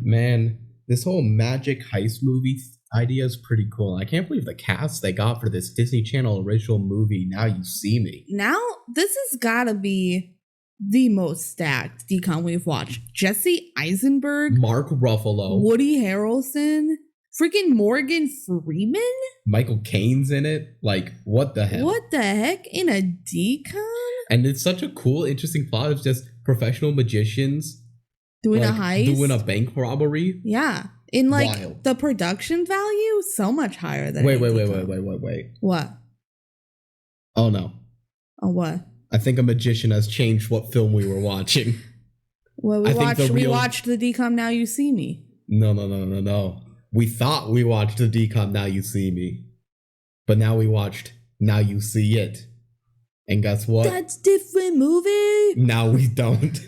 Man, this whole magic heist movie idea is pretty cool. I can't believe the cast they got for this Disney Channel original movie, Now You See Me. Now, this has got to be the most stacked DCOM we've watched. Jesse Eisenberg, Mark Ruffalo, Woody Harrelson, freaking Morgan Freeman? Michael Caine's in it. Like, what the hell? What the heck? In a DCOM? And it's such a cool, interesting plot. It's just professional magicians doing a heist? Doing a bank robbery. Yeah. In like Wild. the production value, so much higher than Wait. What? Oh no. Oh, what? I think a magician has changed what film we were watching. Well, we watched the DCOM Now You See Me. No. We thought we watched the DCOM Now You See Me. But now we watched Now You See It. And guess what? That's different movie. Now we don't.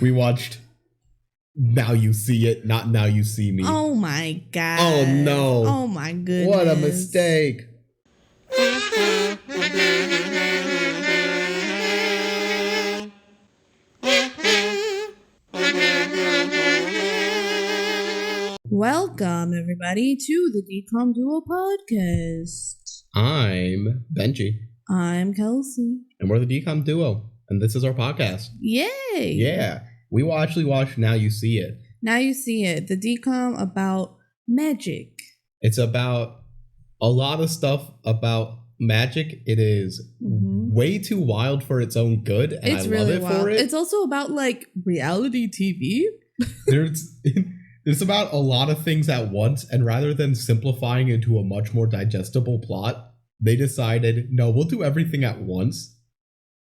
We watched Now You See It, not Now You See Me. Oh my god. Oh no. Oh my goodness. What a mistake. Welcome everybody to the DCOM Duo podcast. I'm Benji. I'm Kelsey. And we're the DCOM Duo. And this is our podcast. Yay! Yeah. We will actually watch Now You See It. Now You See It. The DCOM about magic. It's about a lot of stuff about magic. It is way too wild for its own good. And It's I really love it wild. for it. It's also about like reality TV. There's about a lot of things at once. And rather than simplifying into a much more digestible plot, they decided, no, we'll do everything at once.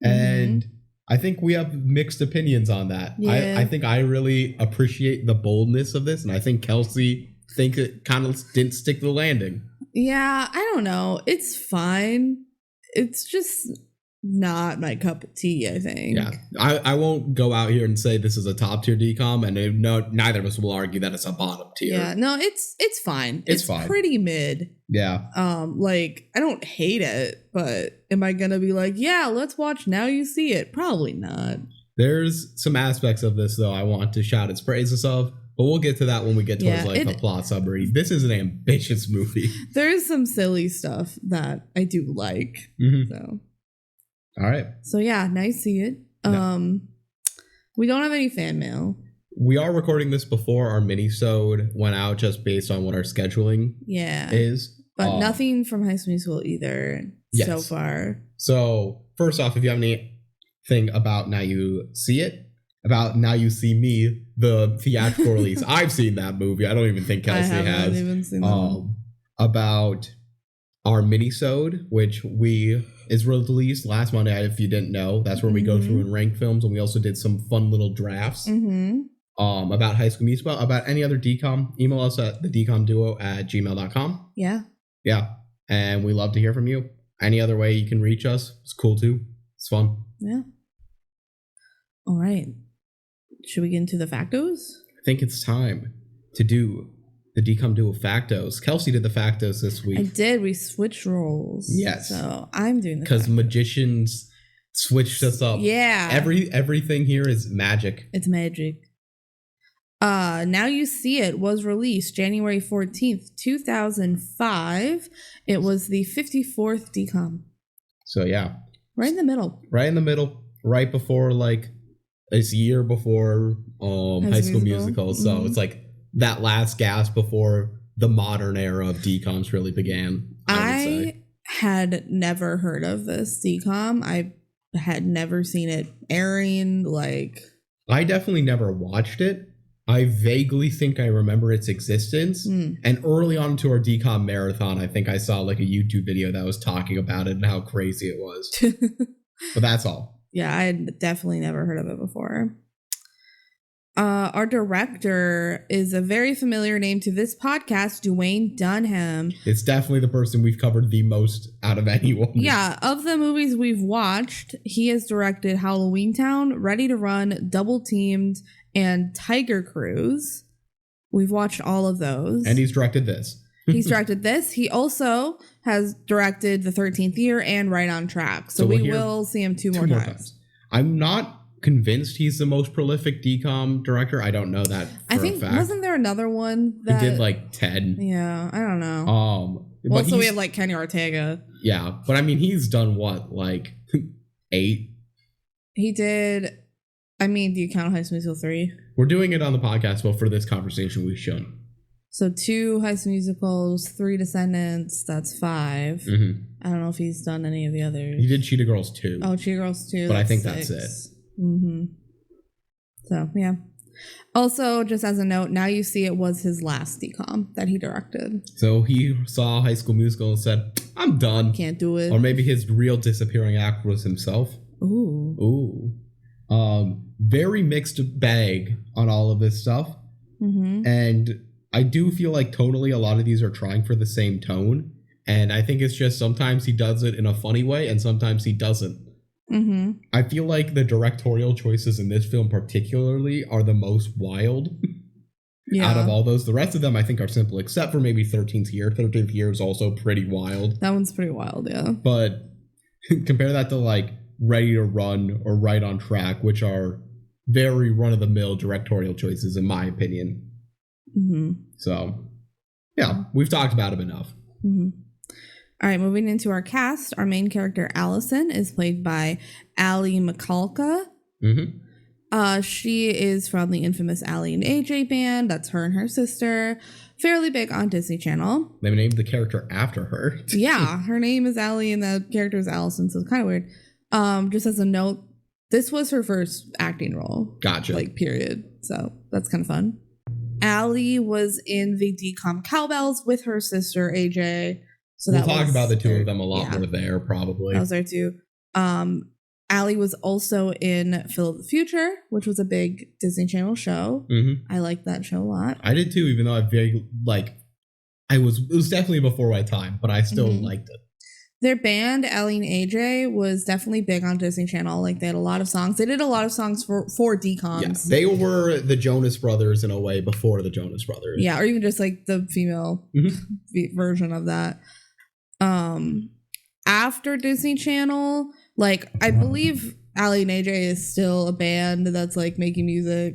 And I think we have mixed opinions on that. Yeah. I think I really appreciate the boldness of this. And I think Kelsey thinks it kind of didn't stick the landing. Yeah, I don't know. It's fine. It's just not my cup of tea, I think. Yeah, I won't go out here and say this is a top tier DCOM, and neither of us will argue that it's a bottom tier. Yeah, no, it's fine. It's fine. Pretty mid. Yeah. Like I don't hate it, but am I gonna be like, yeah, let's watch Now You See It? Probably not. There's some aspects of this though I want to shout its praises of, but we'll get to that when we get towards the plot summary. This is an ambitious movie. There's some silly stuff that I do like. So. All right. So yeah, Now You See It. We don't have any fan mail. We are recording this before our mini-sode went out just based on what our scheduling is. But nothing from High School Musical either so far. So first off, if you have anything about Now You See It, about Now You See Me, the theatrical release, I've seen that movie. I don't even think Kelsey has. I haven't even seen that. About our mini-sode, which is released last Monday. If you didn't know, that's where we go through and rank films, and we also did some fun little drafts about High School Musical, about any other DCOM. Email us at thedcomduo@gmail.com. Yeah, and we love to hear from you. Any other way you can reach us, it's cool too. It's fun. Yeah. All right, should we get into the factos? I think it's time to do the DCOM Duo factos. Kelsey did the factos this week. I did. We switched roles. Yes. So I'm doing the because magicians switched us up. Yeah. Everything here is magic. It's magic. Now You See It was released January 14th, 2005. It was the 54th DCOM. So yeah. Right in the middle. Right before this year before High School Musical. So it's like that last gasp before the modern era of DCOMs really began. I had never heard of this DCOM. I had never seen it airing. I definitely never watched it. I vaguely think I remember its existence. And early on to our DCOM marathon, I think I saw a YouTube video that was talking about it and how crazy it was. But that's all. Yeah, I had definitely never heard of it before. Our director is a very familiar name to this podcast, Dwayne Dunham. It's definitely the person we've covered the most out of anyone. Yeah, of the movies we've watched, he has directed Halloween Town, Ready to Run, Double Teamed, and Tiger Cruise. We've watched all of those. And he's directed this. He also has directed The 13th Year and Right on Track. So we will see him two more times. I'm not convinced he's the most prolific DCOM director. I don't know that for I think a fact. Wasn't there another one that he did like 10? Yeah, I don't know. Well, so we have like Kenny Ortega. Yeah, but I mean, he's done what, like 8? He did. I mean, do you count High School Musical 3? We're doing it on the podcast, but for this conversation, we shouldn't. So 2 High School Musicals, 3 Descendants. That's 5. Mm-hmm. I don't know if he's done any of the others. He did Cheetah Girls 2. Oh, Cheetah Girls 2. But I think 6. that's it. Mm-hmm. So, yeah. Also, just as a note, Now You See It was his last DCOM that he directed. So he saw High School Musical and said, I'm done. Can't do it. Or maybe his real disappearing act was himself. Ooh. Very mixed bag on all of this stuff. Mm-hmm. And I do feel like tonally a lot of these are trying for the same tone. And I think it's just sometimes he does it in a funny way and sometimes he doesn't. Mm-hmm. I feel like the directorial choices in this film particularly are the most wild out of all those. The rest of them I think are simple, except for maybe 13th Year. 13th Year is also pretty wild. That one's pretty wild, yeah. But compare that to like Ready to Run or Right on Track, which are very run-of-the-mill directorial choices in my opinion. Mm-hmm. So, yeah, we've talked about him enough. Mm-hmm. All right, moving into our cast. Our main character, Allison, is played by Ali McCulka. Mm-hmm. She is from the infamous Ali and AJ band. That's her and her sister. Fairly big on Disney Channel. They named the character after her. Yeah, her name is Ali and the character is Allison, so it's kind of weird. Just as a note, this was her first acting role. Gotcha. Like, period. So that's kind of fun. Ali was in the DCOM Cowbells with her sister, AJ. So we'll talk about the two of them a lot more there, probably. That was there too. Ali was also in Phil of the Future, which was a big Disney Channel show. Mm-hmm. I liked that show a lot. I did too, even though it was definitely before my time, but I still liked it. Their band, Ali and AJ, was definitely big on Disney Channel. Like, they had a lot of songs. They did a lot of songs for DCOMs. Yeah, they were the Jonas Brothers in a way before the Jonas Brothers. Yeah, or even just like the female version of that. After Disney Channel, like, I believe Ali and AJ is still a band that's like making music.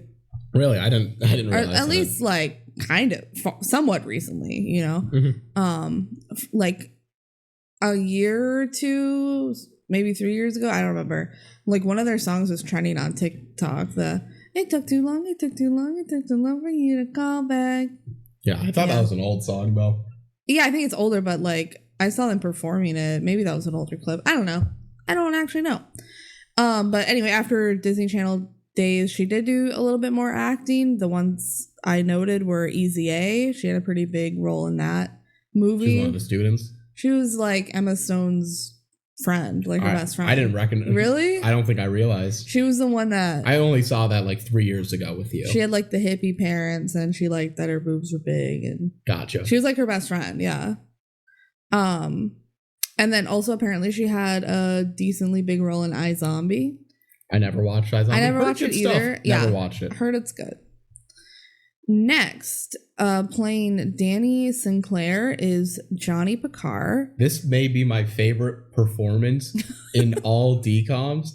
Really? I didn't realize or at least like kind of somewhat recently, you know. Like a year or two, maybe 3 years ago, I don't remember. Like, one of their songs was trending on TikTok. It took too long for you to call back. Yeah, I thought that was an old song though. Yeah, I think it's older, but like, I saw them performing it. Maybe that was an older clip. I don't know. I don't actually know. But anyway, after Disney Channel days, she did do a little bit more acting. The ones I noted were Easy A. She had a pretty big role in that movie. She was one of the students. She was like Emma Stone's friend, like her best friend. I didn't recognize. Really? I don't think I realized. She was the one that... I only saw that like 3 years ago with you. She had like the hippie parents and she liked that her boobs were big. And gotcha. She was like her best friend, yeah. And then also apparently she had a decently big role in iZombie. I never watched iZombie. I never watched it either. Never watched it. Heard it's good. Next, playing Danny Sinclair is Johnny Picard. This may be my favorite performance in all DCOMs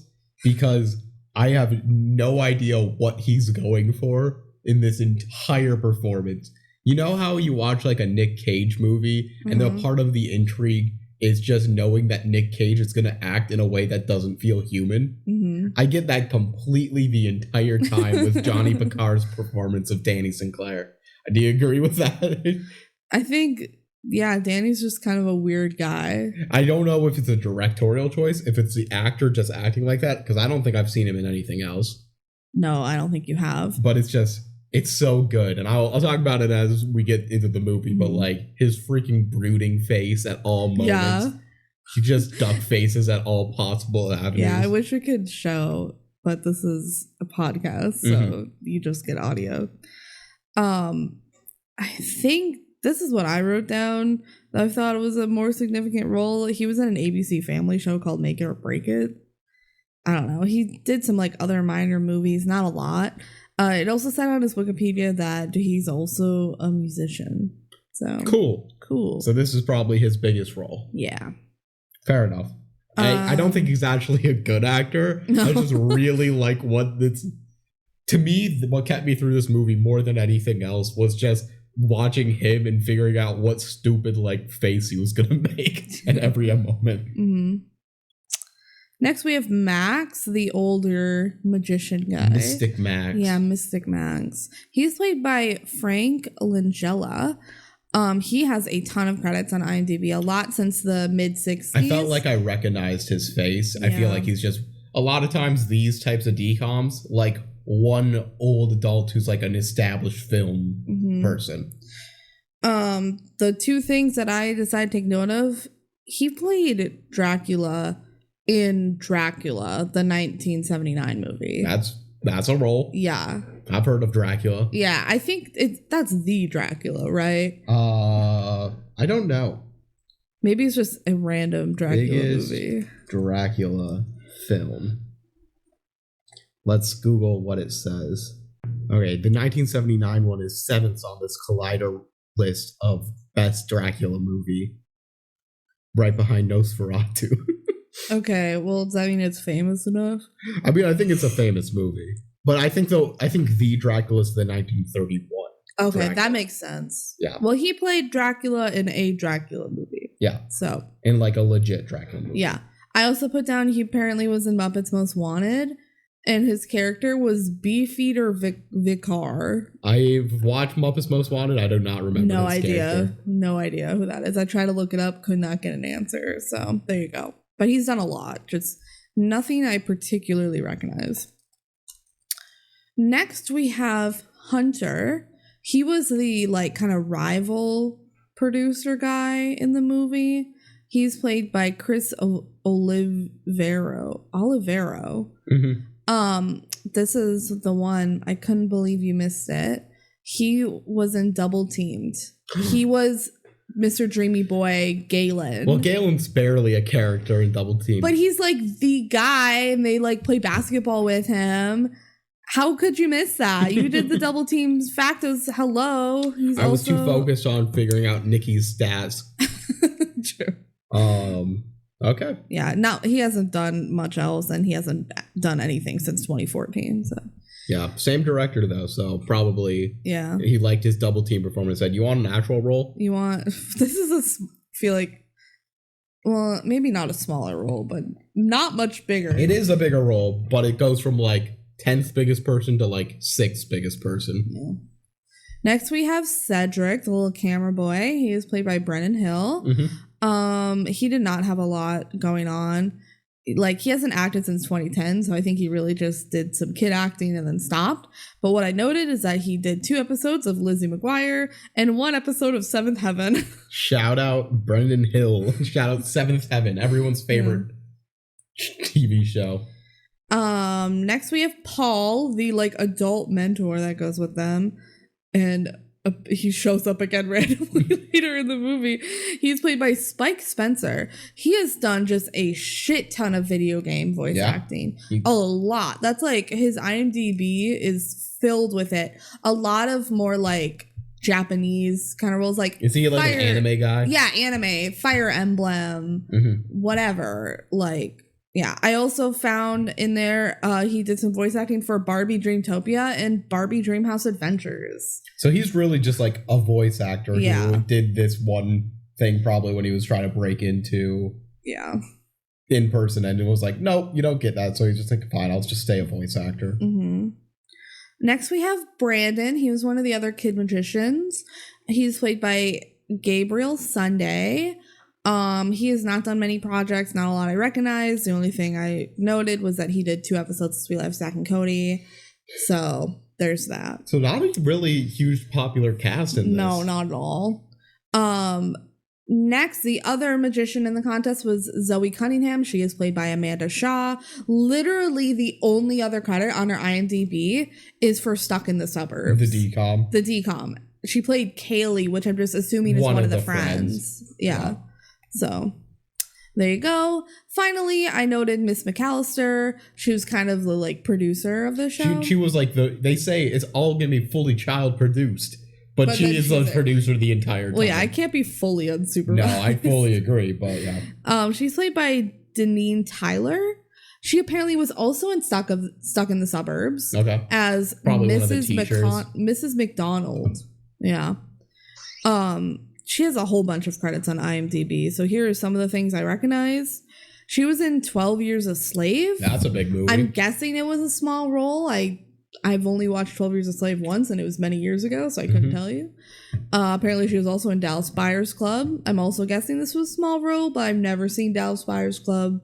because I have no idea what he's going for in this entire performance. You know how you watch like a Nick Cage movie and the part of the intrigue is just knowing that Nick Cage is going to act in a way that doesn't feel human? I get that completely the entire time with Johnny Picard's performance of Danny Sinclair. Do you agree with that? I think, yeah, Danny's just kind of a weird guy. I don't know if it's a directorial choice, if it's the actor just acting like that, because I don't think I've seen him in anything else. No, I don't think you have. But it's so good, and I'll talk about it as we get into the movie, but like his freaking brooding face at all moments. Yeah. He just duck faces at all possible avenues. Yeah, I wish we could show, but this is a podcast, so you just get audio. I think this is what I wrote down that I thought was a more significant role. He was in an ABC Family show called Make It or Break It. I don't know. He did some like other minor movies, not a lot. It also said on his Wikipedia that he's also a musician. So cool. Cool. So this is probably his biggest role. Yeah. Fair enough. I don't think he's actually a good actor. No. I just really like to me, what kept me through this movie more than anything else was just watching him and figuring out what stupid like face he was gonna make at every moment. Mm-hmm. Next, we have Max, the older magician guy. Mystic Max. Yeah, Mystic Max. He's played by Frank Langella. He has a ton of credits on IMDb, a lot since the mid-60s. I felt like I recognized his face. Yeah. I feel like he's just, a lot of times these types of DCOMs, like one old adult who's like an established film person. The two things that I decided to take note of, he played Dracula in Dracula, the 1979 movie. That's a role. Yeah. I've heard of Dracula. Yeah, I think that's the Dracula, right? I don't know. Maybe it's just a random Dracula movie. Dracula film. Let's Google what it says. Okay, the 1979 one is 7th on this Collider list of best Dracula movie. Right behind Nosferatu. Okay, well, does that mean it's famous enough? I mean, I think it's a famous movie. But I think the Dracula is the 1931. Okay, Dracula. That makes sense. Yeah. Well, he played Dracula in a Dracula movie. Yeah. So. In like a legit Dracula movie. Yeah. I also put down he apparently was in Muppets Most Wanted. And his character was Beefeater Vicar. I've watched Muppets Most Wanted. I do not remember his character. No idea who that is. I tried to look it up, could not get an answer. So there you go. But he's done a lot. Just nothing I particularly recognize. Next, we have Hunter. He was the like kind of rival producer guy in the movie. He's played by Chris Olivero. Mm-hmm. This is the one, I couldn't believe you missed it. He was in Double Teamed. He was Mr. Dreamy Boy Galen. Well, Galen's barely a character in Double Teamed. But he's like the guy and they like play basketball with him. How could you miss that? You did the Double Teams factos. Hello. I was too focused on figuring out Nikki's stats. True. Okay. Yeah. No, he hasn't done much else, and he hasn't done anything since 2014. So. Yeah. Same director though, so probably. Yeah. He liked his Double Team performance. Said, "You want an actual role? You want?" This is feel like. Well, maybe not a smaller role, but not much bigger. It is a bigger role, but it goes from like 10th biggest person to like 6th biggest person. Yeah. Next, we have Cedric, the little camera boy. He is played by Brennan Hill. Mm-hmm. He did not have a lot going on. Like, he hasn't acted since 2010, so I think he really just did some kid acting and then stopped. But what I noted is that he did 2 episodes of Lizzie McGuire and 1 episode of Seventh Heaven. Shout out Brendan Hill. Shout out Seventh Heaven, everyone's favorite TV show. Next we have Paul, the like adult mentor that goes with them, and he shows up again randomly later in the movie. He's played by Spike Spencer. He has done just a shit ton of video game voice acting. A lot. That's like his IMDb is filled with it. A lot of more like Japanese kind of roles. Like, is he like an anime guy? Yeah, anime, Fire Emblem, whatever. Like, yeah, I also found in there he did some voice acting for Barbie Dreamtopia and Barbie Dreamhouse Adventures. So he's really just like a voice actor who did this one thing probably when he was trying to break into in person, and it was like, nope, you don't get that. So he's just like, fine, I'll just stay a voice actor. Mm-hmm. Next we have Brandon. He was one of the other kid magicians. He's played by Gabriel Sunday. He has not done many projects, not a lot I recognize. The only thing I noted was that he did 2 episodes of Sweet Life, Zack and Cody. So there's that. So not a really huge popular cast in this. No, not at all. Next, the other magician in the contest was Zoe Cunningham. She is played by Amanda Shaw. Literally the only other credit on her IMDb is for Stuck in the Suburbs. The DCOM. The DCOM. She played Kaylee, which I'm just assuming is one of the friends. Yeah. So there you go. Finally, I noted Miss McAllister. She was kind of the like producer of the show. She was like they say it's all gonna be fully child produced, but she is the producer the entire time. Well, yeah, I can't be fully unsupervised. No, I fully agree, but yeah. She's played by Deneen Tyler. She apparently was also in Stuck in the Suburbs. Okay. As Probably Mrs. McDonald. Yeah. She has a whole bunch of credits on IMDb. So here are some of the things I recognize. She was in 12 Years a Slave. That's a big movie. I'm guessing it was a small role. I've only watched 12 Years a Slave once, and it was many years ago, so I couldn't tell you. Apparently, she was also in Dallas Buyers Club. I'm also guessing this was a small role, but I've never seen Dallas Buyers Club,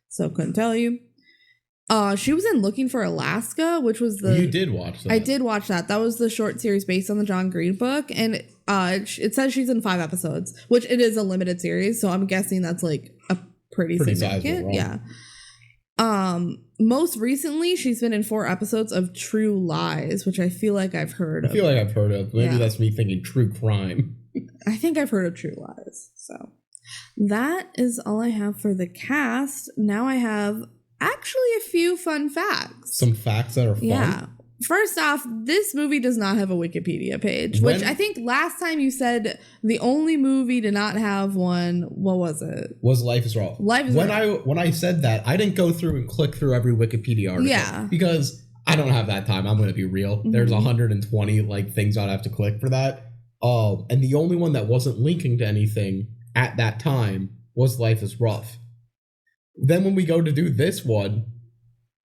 so couldn't tell you. She was in Looking for Alaska, which was You did watch that. I did watch that. That was the short series based on the John Green book, and it says she's in 5 episodes, which it is a limited series, so I'm guessing that's like a pretty significant. Yeah. Most recently, she's been in 4 episodes of True Lies, which I feel like I've heard of. Maybe that's me thinking true crime. I think I've heard of True Lies. So that is all I have for the cast. Now I have actually a few fun facts. Some facts that are fun. Yeah. First off, this movie does not have a Wikipedia page, which I think last time you said the only movie to not have one, what was it? Was Life is Raw. When I said that, I didn't go through and click through every Wikipedia article. Yeah. Because I don't have that time. I'm going to be real. Mm-hmm. There's 120 like things I'd have to click for that. And the only one that wasn't linking to anything at that time was Life is Rough. Then when we go to do this one,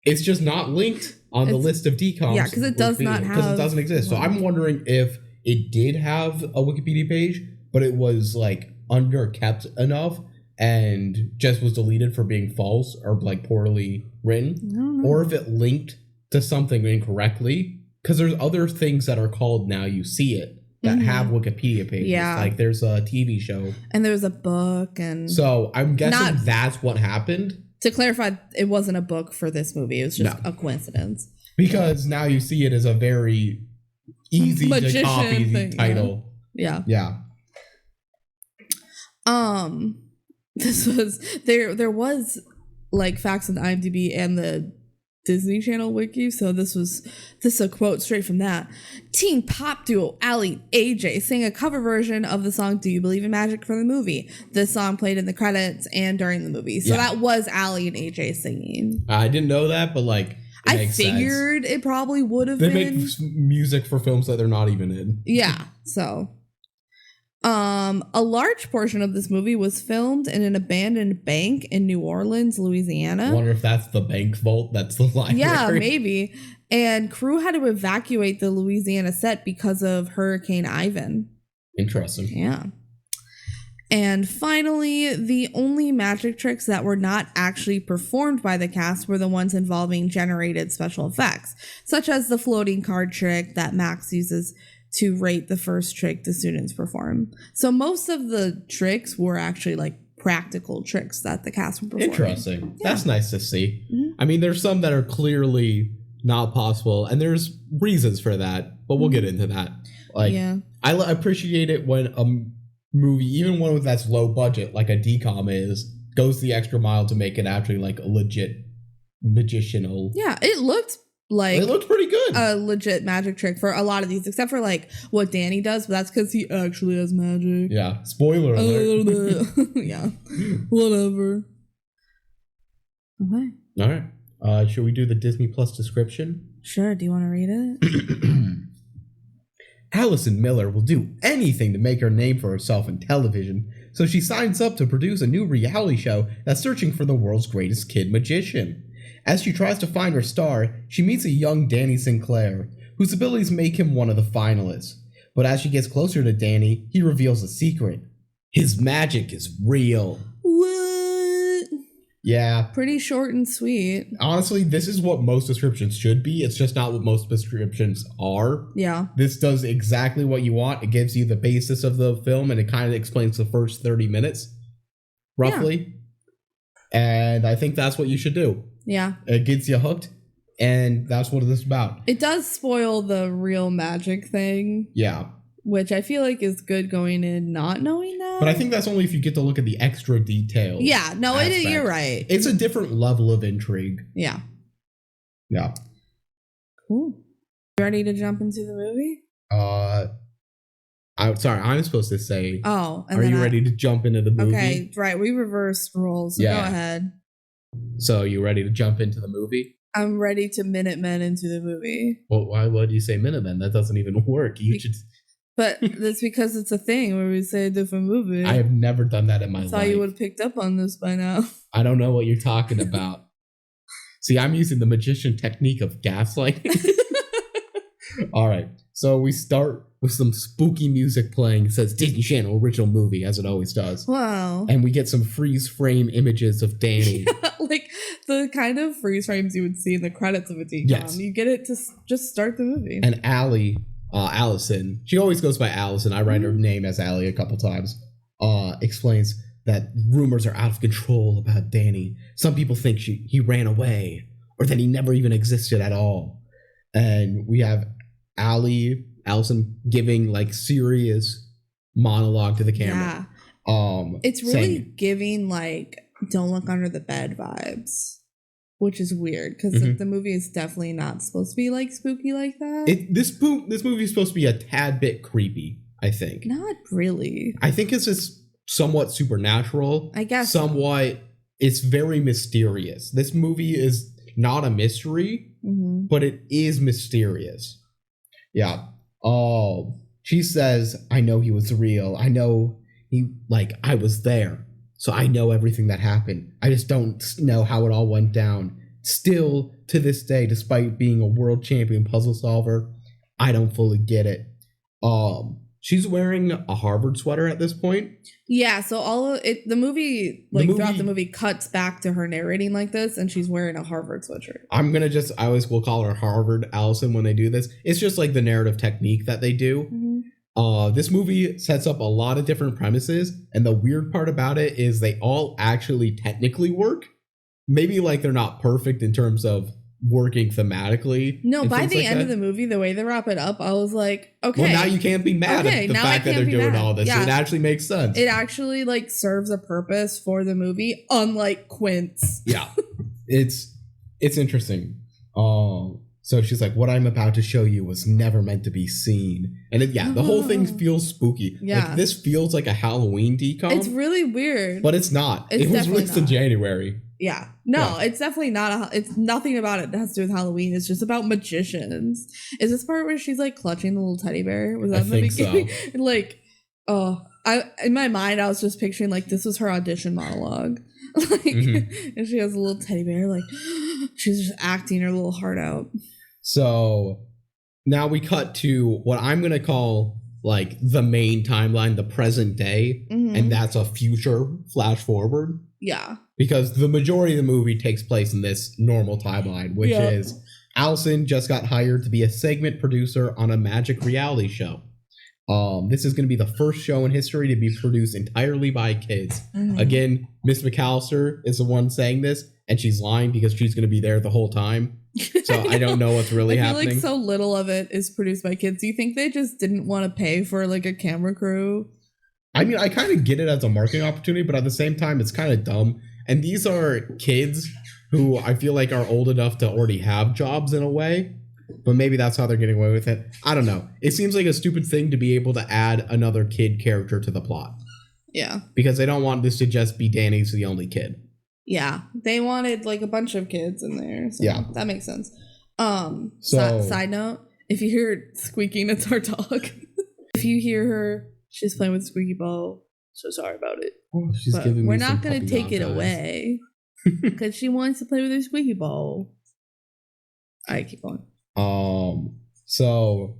it's just not linked on the list of DCOMs. Yeah, because it does not have... Because it doesn't exist. So I'm wondering if it did have a Wikipedia page, but it was like underkept enough and just was deleted for being false or like poorly written. Or if it linked to something incorrectly. Because there's other things that are called Now You See It that have Wikipedia pages. Yeah. Like there's a TV show. And there's a book. And so I'm guessing that's what happened. To clarify, it wasn't a book for this movie. It was just a coincidence. Because Now You See It is a very easy to copy title. Yeah. Yeah. This was there was like facts on IMDb and the Disney Channel wiki, so this is a quote straight from that. Teen pop duo Ali and AJ sang a cover version of the song Do You Believe in Magic for the movie. This song played in the credits and during the movie. So that was Ali and AJ singing. I didn't know that, but like I figured it probably would have been. They make music for films that they're not even in. Yeah, so a large portion of this movie was filmed in an abandoned bank in New Orleans, Louisiana. I wonder if that's the bank vault. That's the library. Yeah, maybe. And crew had to evacuate the Louisiana set because of Hurricane Ivan. Interesting. Yeah. And finally, the only magic tricks that were not actually performed by the cast were the ones involving generated special effects, such as the floating card trick that Max uses to rate the first trick the students perform. So most of the tricks were actually like practical tricks that the cast were performing. Interesting. Yeah. That's nice to see. Mm-hmm. I mean, there's some that are clearly not possible, and there's reasons for that, but we'll get into that. Like, I appreciate it when a movie, even one that's low budget, like a DCOM is, goes the extra mile to make it actually like a legit magicianal. Yeah, it looked pretty good. A legit magic trick for a lot of these, except for like what Danny does, but that's because he actually has magic. Yeah. Spoiler alert. Yeah. Whatever. Okay. All right. Should we do the Disney Plus description? Sure. Do you want to read it? Allison Miller will do anything to make her name for herself in television, so she signs up to produce a new reality show that's searching for the world's greatest kid magician. As she tries to find her star, she meets a young Danny Sinclair, whose abilities make him one of the finalists. But as she gets closer to Danny, he reveals a secret. His magic is real. What? Yeah. Pretty short and sweet. Honestly, this is what most descriptions should be. It's just not what most descriptions are. Yeah. This does exactly what you want. It gives you the basis of the film, and it kind of explains the first 30 minutes, roughly. Yeah. And I think that's what you should do. Yeah. It gets you hooked, and that's what it's about. It does spoil the real magic thing. Yeah. Which I feel like is good going in not knowing that. But I think that's only if you get to look at the extra details. Yeah, no, you're right. It's a different level of intrigue. Yeah. Yeah. Cool. You ready to jump into the movie? I'm sorry, I'm supposed to say. Oh. Are you ready to jump into the movie? Okay, right. We reversed roles. So go ahead. So you ready to jump into the movie? I'm ready to Minutemen into the movie. Well, why would you say Minutemen? That doesn't even work. You should. But that's because it's a thing where we say a different movie. I have never done that in my life. I thought you would have picked up on this by now. I don't know what you're talking about. See, I'm using the magician technique of gaslighting. All right. So we start with some spooky music playing. It says Disney Channel original movie, as it always does. Wow. And we get some freeze frame images of Danny. Like the kind of freeze frames you would see in the credits of a DCOM. Yes. You get it to just start the movie. And Allison, she always goes by Allison. I write her name as Allie a couple times. Explains that rumors are out of control about Danny. Some people think he ran away or that he never even existed at all. And we have Allison giving like serious monologue to the camera. Yeah. It's really giving like don't look under the bed vibes, which is weird because the movie is definitely not supposed to be like spooky like that. This movie is supposed to be a tad bit creepy, I think. Not really. I think it's just somewhat supernatural. I guess. Somewhat, it's very mysterious. This movie is not a mystery, but it is mysterious. Yeah. She says, I know he was real. I know I was there. So I know everything that happened. I just don't know how it all went down. Still, to this day, despite being a world champion puzzle solver, I don't fully get it. She's wearing a Harvard sweater at this point. Yeah, so the movie throughout the movie cuts back to her narrating like this, and she's wearing a Harvard sweatshirt. I always will call her Harvard Allison when they do this. It's just like the narrative technique that they do. Mm-hmm. This movie sets up a lot of different premises, and the weird part about it is they all actually technically work. Maybe like they're not perfect in terms of working thematically. No, by the end of the movie, the way they wrap it up, I was like, okay. Well, now you can't be mad at the fact that they're doing all this. Yeah. It actually makes sense. It actually like serves a purpose for the movie, unlike Quince. Yeah. It's interesting. So she's like, what I'm about to show you was never meant to be seen. And the whole thing feels spooky. Yeah. Like, this feels like a Halloween DCOM. It's really weird. But it's not. It was released in January. Yeah. No, it's definitely not. It's nothing about it that has to do with Halloween. It's just about magicians. Is this part where she's like clutching the little teddy bear? Was that in the beginning? So. Like, in my mind, I was just picturing like this was her audition monologue. Like, and she has a little teddy bear, like she's just acting her little heart out. So now we cut to what I'm gonna call like the main timeline, the present day, and that's a future flash forward. Yeah. Because the majority of the movie takes place in this normal timeline, which is Allison just got hired to be a segment producer on a magic reality show. This is going to be the first show in history to be produced entirely by kids. Again, Miss McAllister is the one saying this, and she's lying because she's going to be there the whole time. So I don't know what's really happening. I feel like so little of it is produced by kids. Do you think they just didn't want to pay for like a camera crew? I mean, I kind of get it as a marketing opportunity, but at the same time, it's kind of dumb. And these are kids who I feel like are old enough to already have jobs in a way. But maybe that's how they're getting away with it. I don't know. It seems like a stupid thing to be able to add another kid character to the plot. Yeah. Because they don't want this to just be Danny's the only kid. Yeah. They wanted like a bunch of kids in there. So yeah. That makes sense. Side note, if you hear squeaking, it's our dog. If you hear her, she's playing with a squeaky ball. So sorry about it. Oh, she's giving me we're not going to take it away. Because she wants to play with her squeaky ball. All right, keep going. So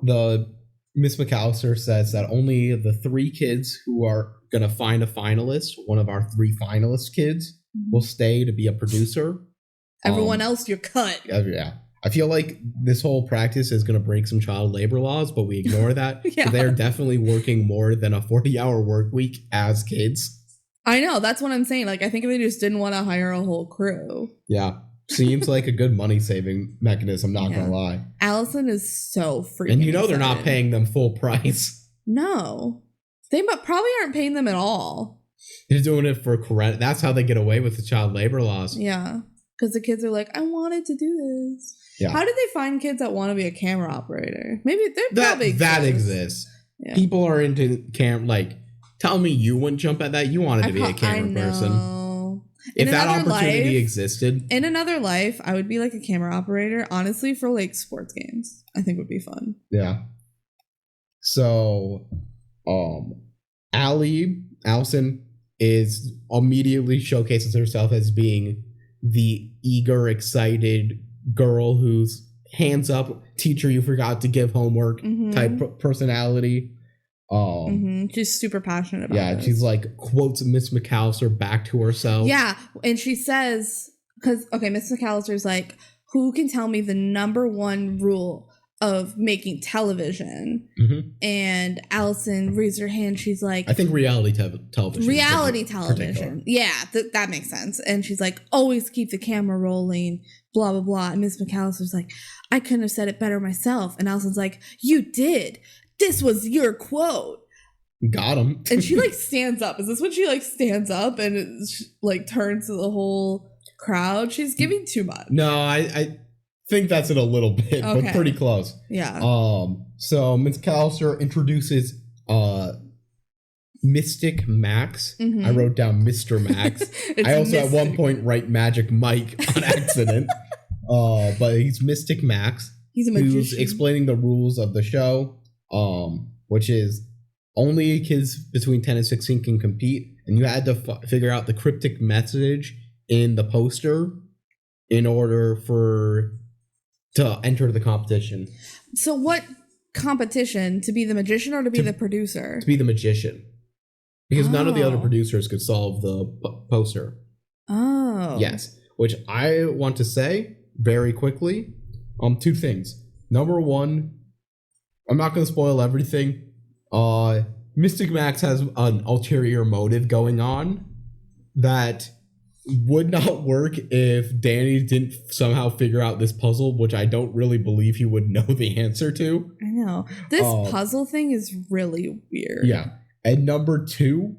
the Miss McAllister says that only the 3 kids who are gonna find a finalist, one of our 3 finalist kids, will stay to be a producer. Everyone else, you're cut. Yeah. I feel like this whole practice is gonna break some child labor laws, but we ignore that. Yeah. They're definitely working more than a 40-hour work week as kids. I know, that's what I'm saying. Like, I think they just didn't want to hire a whole crew. Yeah. Seems like a good money saving mechanism, not gonna lie. Allison is so freaking And they're not paying them full price. No. They probably aren't paying them at all. They're doing it for credit. That's how they get away with the child labor laws. Yeah. Because the kids are like, I wanted to do this. Yeah. How did they find kids that want to be a camera operator? Maybe they're probably that exists. Yeah. People are into tell me you wouldn't jump at that. You wanted to be a camera person. If that opportunity existed. In another life, I would be like a camera operator, honestly, for like sports games. I think would be fun. Yeah. So, Allison is immediately showcases herself as being the eager, excited girl who's hands up, teacher, you forgot to give homework type personality. She's super passionate about it. Yeah, she's like quotes Miss McAllister back to herself. Yeah, and she says, Miss McAllister's like, who can tell me the number one rule of making television? And Allison raised her hand. She's like, I think reality television. Reality television. Yeah, that makes sense. And she's like, always keep the camera rolling, blah, blah, blah. And Miss McAllister's like, I couldn't have said it better myself. And Allison's like, you did. This was your quote. Got him. And she like stands up. Is this when she like stands up and it, like turns to the whole crowd? She's giving too much. No, I think that's in a little bit, but pretty close. Yeah. So Miss McAllister introduces Mystic Max. I wrote down Mr. Max. I also at one point write Magic Mike on accident. But he's Mystic Max. He's a magician. Who's explaining the rules of the show, which is only kids between 10 and 16 can compete, and you had to figure out the cryptic message in the poster in order to enter the competition. So what competition? To be the magician or to be the producer? To be the magician. Because none of the other producers could solve the poster. Oh. Yes. Which I want to say very quickly. Two things. Number one, I'm not going to spoil everything. Mystic Max has an ulterior motive going on that would not work if Danny didn't somehow figure out this puzzle, which I don't really believe he would know the answer to. I know. This puzzle thing is really weird. Yeah. And number two,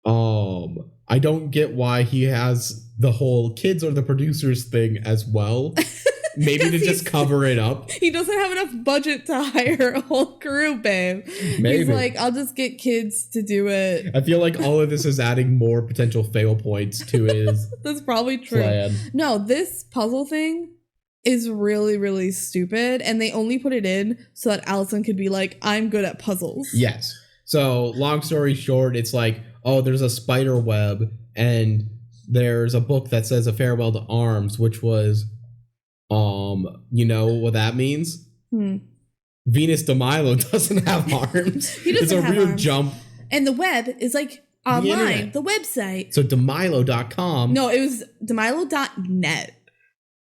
I don't get why he has the whole kids are the producers thing as well. Maybe to just cover it up. He doesn't have enough budget to hire a whole crew, babe. Maybe. He's like, I'll just get kids to do it. I feel like all of this is adding more potential fail points to his That's probably true. plan. No, this puzzle thing is really, really stupid. And they only put it in so that Allison could be like, I'm good at puzzles. Yes. So long story short, it's like, oh, there's a spider web and there's a book that says A Farewell to Arms, which was... you know what that means? Venus de Milo doesn't have arms. It's a weird jump. And the web is like online, the website. So demilo.com. No, it was demilo.net.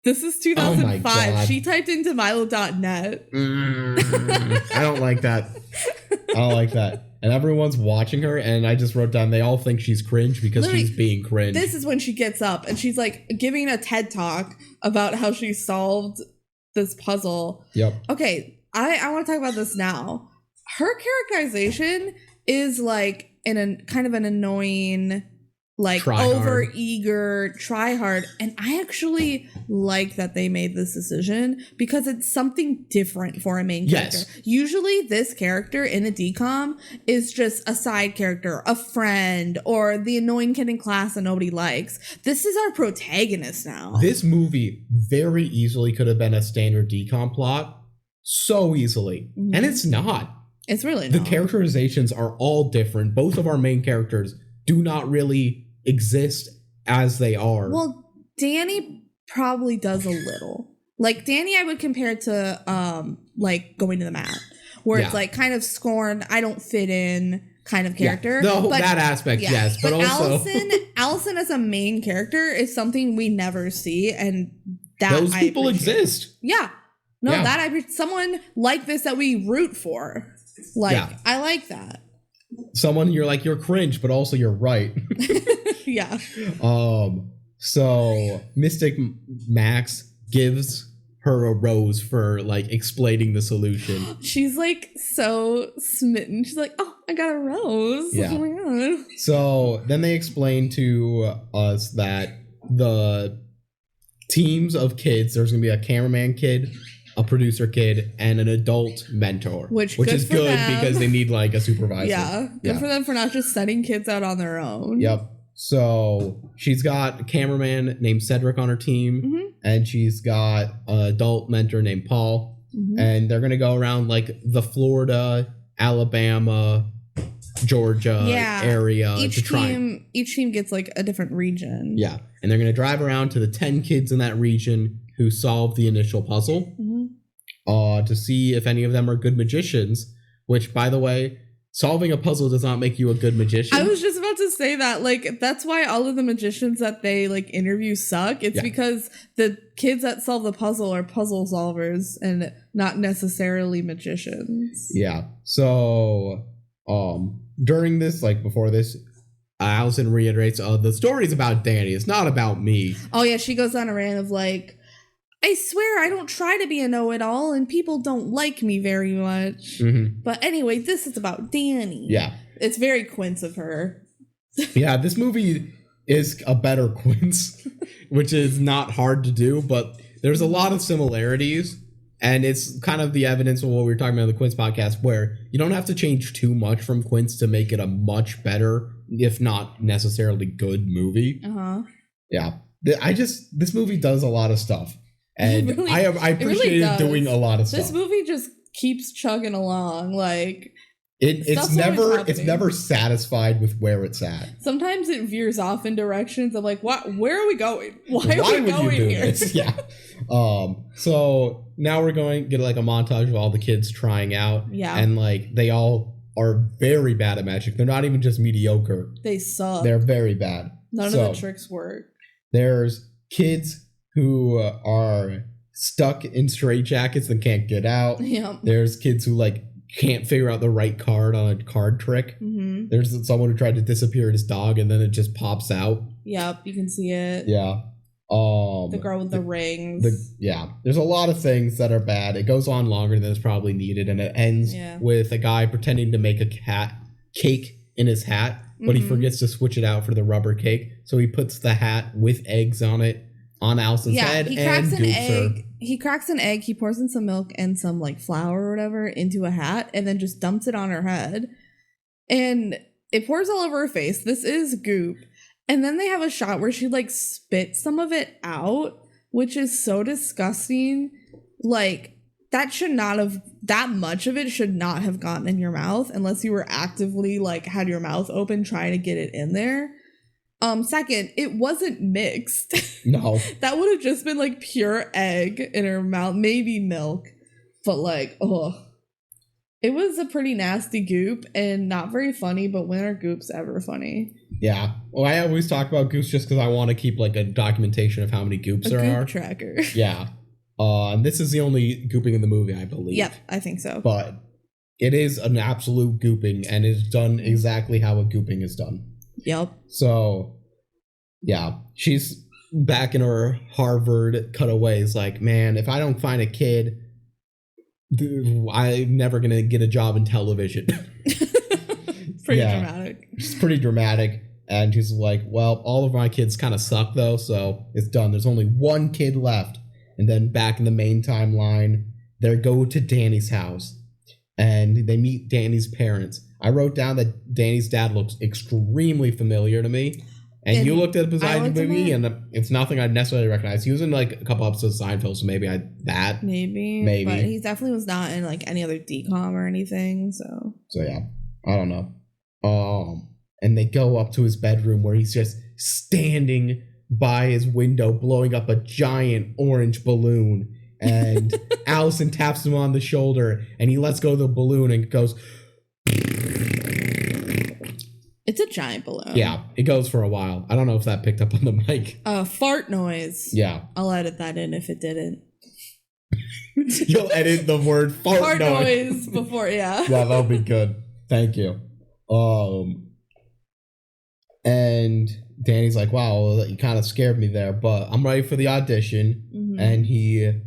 This is 2005. Oh, she typed in demilo.net. I don't like that. I don't like that. And everyone's watching her, and I just wrote down, they all think she's cringe because she's being cringe. This is when she gets up, and she's like giving a TED talk about how she solved this puzzle. Yep. Okay, I want to talk about this now. Her characterization is like in a kind of an annoying, like over eager, try hard. And I actually like that they made this decision because it's something different for a main character. Usually this character in a DCOM is just a side character, a friend, or the annoying kid in class that nobody likes. This is our protagonist now. This movie very easily could have been a standard DCOM plot. So easily. And it's not. It's really not. The characterizations are all different. Both of our main characters do not really exist as they are. Well, Danny probably does a little. Like Danny, I would compare to like Going to the Mat, where it's like kind of scorned, I don't fit in kind of character. Yeah. No, that aspect, yes. But also Allison as a main character is something we never see, and that those people exist. Yeah. No, someone like this that we root for. Like, I like that. Someone you're like, you're cringe, but also you're right. Yeah. So Mystic Max gives her a rose for like explaining the solution. She's like so smitten. She's like, oh, I got a rose. Yeah. Oh my god. So then they explain to us that the teams of kids, there's gonna be a cameraman kid, a producer kid, and an adult mentor, which is good because they need like a supervisor. Yeah, good for them for not just sending kids out on their own. Yep. So she's got a cameraman named Cedric on her team, and she's got an adult mentor named Paul, and they're gonna go around like the Florida, Alabama, Georgia area. Each team gets like a different region. Yeah, and they're gonna drive around to the 10 kids in that region who solved the initial puzzle, to see if any of them are good magicians. Which, by the way, solving a puzzle does not make you a good magician. I was just about to say that. Like, that's why all of the magicians that they like interview suck. It's because the kids that solve the puzzle are puzzle solvers and not necessarily magicians. Yeah. So, during this, like before this, Allison reiterates, the story's about Danny. It's not about me. Oh yeah, she goes on a rant of like, I swear I don't try to be a know-it-all and people don't like me very much. But anyway, this is about Danny. Yeah. It's very Quince of her. Yeah, this movie is a better Quince, which is not hard to do, but there's a lot of similarities. And it's kind of the evidence of what we were talking about in the Quince podcast, where you don't have to change too much from Quince to make it a much better, if not necessarily good movie. Yeah. This movie does a lot of stuff. And really, I appreciate it doing a lot of stuff. This movie just keeps chugging along. Like it's never satisfied with where it's at. Sometimes it veers off in directions of like, what? Where are we going? Why are we going here? This? Yeah. So now we're going to get like a montage of all the kids trying out. Yeah. And like they all are very bad at magic. They're not even just mediocre. They suck. They're very bad. None of the tricks work. There's kids who are stuck in straitjackets and can't get out. Yep. There's kids who like can't figure out the right card on a card trick. There's someone who tried to disappear his dog and then it just pops out. Yep, you can see it. Yeah. The girl with the rings. There's a lot of things that are bad. It goes on longer than is probably needed, and it ends with a guy pretending to make a cake in his hat, but he forgets to switch it out for the rubber cake. So he puts the hat with eggs on it on Allison's head he cracks an egg. He cracks an egg. He pours in some milk and some like flour or whatever into a hat, and then just dumps it on her head, and it pours all over her face. This is goop. And then they have a shot where she like spits some of it out, which is so disgusting. Like that much of it should not have gotten in your mouth unless you were actively like had your mouth open trying to get it in there. Second, it wasn't mixed. No. That would have just been like pure egg in her mouth, maybe milk. But like, it was a pretty nasty goop and not very funny, but when are goops ever funny? Yeah. Well, I always talk about goops just because I want to keep like a documentation of how many goops there are. A goop tracker. Yeah. This is the only gooping in the movie, I believe. Yep, I think so. But it is an absolute gooping, and it's done exactly how a gooping is done. Yep. So, yeah, she's back in her Harvard cutaways like, man, if I don't find a kid, I'm never going to get a job in television. Pretty dramatic. It's pretty dramatic. And she's like, well, all of my kids kind of suck, though, so it's done. There's only one kid left. And then back in the main timeline, they go to Danny's house. And they meet Danny's parents. I wrote down that Danny's dad looks extremely familiar to me. And you looked at beside the movie, and it's nothing I'd necessarily recognize. He was in like a couple episodes of Seinfeld, so maybe Maybe. But he definitely was not in like any other DCOM or anything, so yeah, I don't know. And they go up to his bedroom where he's just standing by his window blowing up a giant orange balloon. And Allison taps him on the shoulder, and he lets go of the balloon and goes... It's a giant balloon. Yeah, it goes for a while. I don't know if that picked up on the mic. Fart noise. Yeah. I'll edit that in if it didn't. You'll edit the word fart noise before, yeah. Yeah, that'll be good. Thank you. And Danny's like, wow, you kind of scared me there, but I'm ready for the audition. Mm-hmm. And he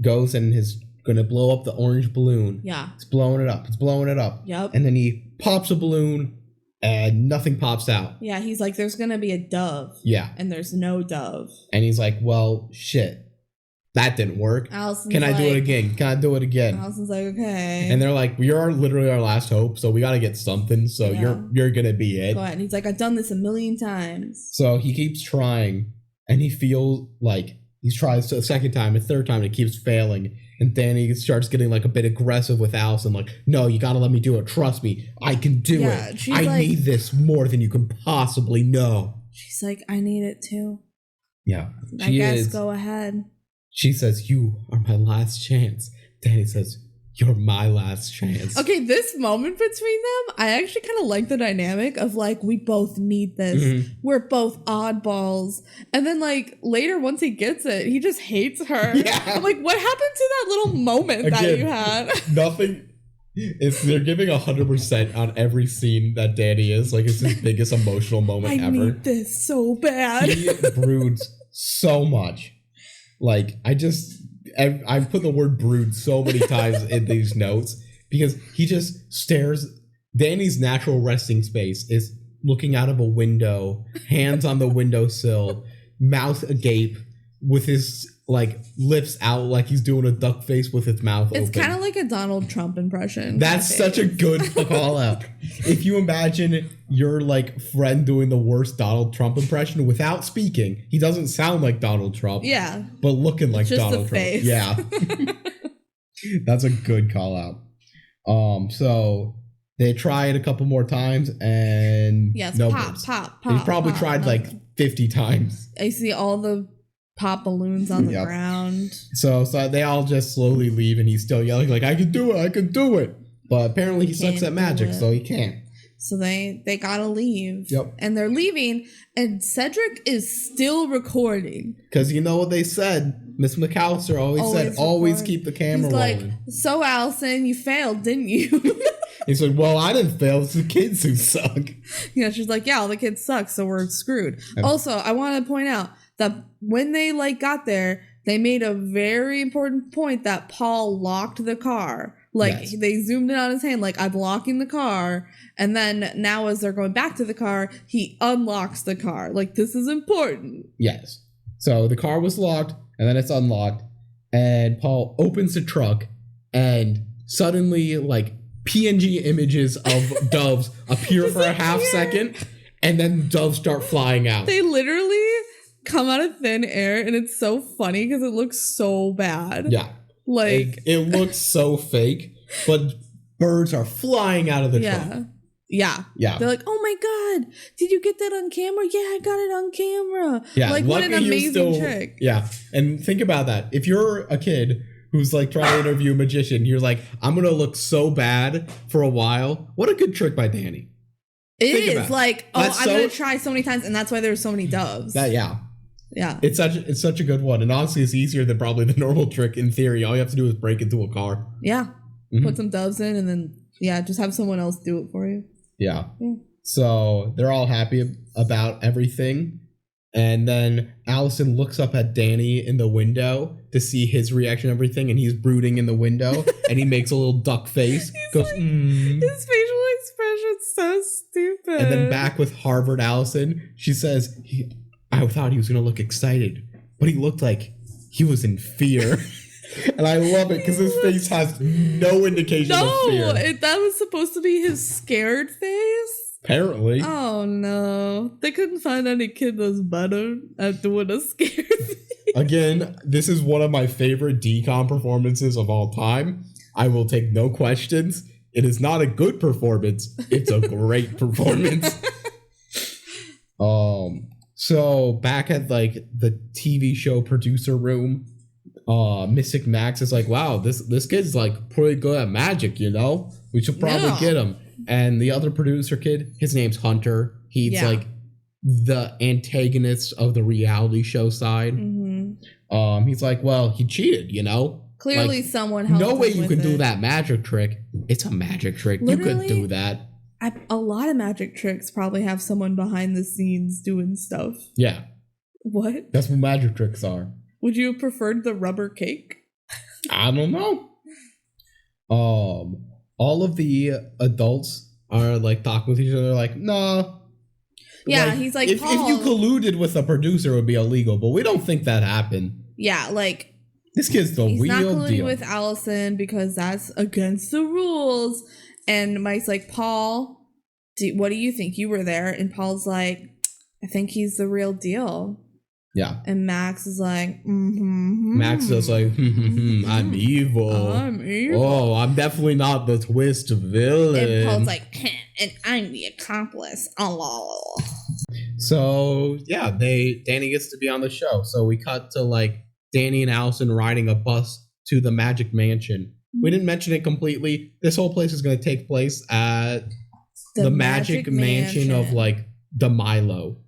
goes and is going to blow up the orange balloon. Yeah. It's blowing it up. Yep. And then he pops a balloon and nothing pops out. Yeah, he's like, there's going to be a dove. Yeah. And there's no dove. And he's like, well, shit. That didn't work. Allison's Can I do it again? Can I do it again? Allison's like, okay. And they're like, you're literally our last hope, so we got to get something. So you're going to be it. Go ahead. And he's like, I've done this 1,000,000 times. So he keeps trying, and he feels like he tries a second time, a third time, and it keeps failing. And Danny starts getting like a bit aggressive with Allison, like, no, you got to let me do it. Trust me. I can do it. I need this more than you can possibly know. She's like, I need it too. Yeah. I guess go ahead. She says, you are my last chance. Danny says, you're my last chance. Okay, this moment between them, I actually kind of like the dynamic of like, we both need this. Mm-hmm. We're both oddballs. And then like later, once he gets it, he just hates her. Yeah. I'm like, what happened to that little moment that you had? Nothing. They're giving 100% on every scene that Danny is. Like, it's his biggest emotional moment ever. I need this so bad. He broods so much. Like, I've put the word brood so many times in these notes because he just stares. Danny's natural resting space is looking out of a window, hands on the windowsill, mouth agape, with his like lips out like he's doing a duck face with his mouth open. It's kind of like a Donald Trump impression. That's such a good call out. If you imagine your like friend doing the worst Donald Trump impression without speaking, he doesn't sound like Donald Trump. Yeah. But looking like just Donald Trump. Face. Yeah. That's a good call out. So they try it a couple more times and no pop. He's probably tried like 50 times. I see all the pop balloons on the ground. So they all just slowly leave and he's still yelling like, I can do it. But apparently he sucks at magic, so he can't. So they gotta leave. Yep. And they're leaving and Cedric is still recording. Because you know what they said? Miss McAllister always keep the camera rolling. Like, so Allison, you failed, didn't you? He said, well, I didn't fail. It's the kids who suck. Yeah, she's like, yeah, all the kids suck, so we're screwed. Also, I want to point out that when they like got there, they made a very important point that Paul locked the car. Like they zoomed in on his hand, like I'm locking the car. And then now as they're going back to the car, he unlocks the car. Like this is important. Yes. So the car was locked and then it's unlocked and Paul opens the truck and suddenly like PNG images of doves appear for a half second and then doves start flying out. They literally come out of thin air and it's so funny because it looks so bad. Yeah. Like it looks so fake, but birds are flying out of the truck. Yeah. They're like, oh my God, did you get that on camera? Yeah, I got it on camera. Yeah. Like what an amazing trick. Yeah. And think about that. If you're a kid who's like trying to interview a magician, you're like, I'm going to look so bad for a while. What a good trick by Danny. It is like, I'm going to try so many times. And that's why there's so many doves. Yeah. It's such a good one. And honestly, it's easier than probably the normal trick in theory. All you have to do is break into a car. Yeah. Put some doves in and then, just have someone else do it for you. Yeah. So they're all happy about everything. And then Allison looks up at Danny in the window to see his reaction to everything. And he's brooding in the window and he makes a little duck face. Goes, like, his facial expression's so stupid. And then back with Harvard Allison, she says, I thought he was going to look excited, but he looked like he was in fear. And I love it because his face has no indication of fear. That was supposed to be his scared face. Apparently. Oh no. They couldn't find any kid that's better at doing a scared face. Again, this is one of my favorite DCOM performances of all time. I will take no questions. It is not a good performance. It's a great performance. So back at like the TV show producer room, Mystic Max is like, wow, this kid's like pretty good at magic, you know? We should probably get him. And the other producer kid, his name's Hunter. He's like the antagonist of the reality show side. Mm-hmm. He's like, well, he cheated, you know? Clearly like, someone helped no way him you with can it. do that magic trick. It's a magic trick. Literally, you could do that. A lot of magic tricks probably have someone behind the scenes doing stuff. Yeah. What? That's what magic tricks are. Would you have preferred the rubber cake? I don't know. All of the adults are like talking with each other like, nah. Yeah, like, he's like, if you colluded with a producer, it would be illegal, but we don't think that happened. Yeah, like, This kid's the He's real not colluding deal. with Allison because that's against the rules. And Mike's like, Paul, what do you think? You were there. And Paul's like, I think he's the real deal. Yeah. And Max is like, Max is like, I'm evil. I'm evil. Oh, I'm definitely not the twist villain. And Paul's like, and I'm the accomplice. Oh. So yeah, Danny gets to be on the show. So we cut to like Danny and Allison riding a bus to the Magic Mansion. We didn't mention it completely. This whole place is going to take place at the Magic Mansion of like the Milo.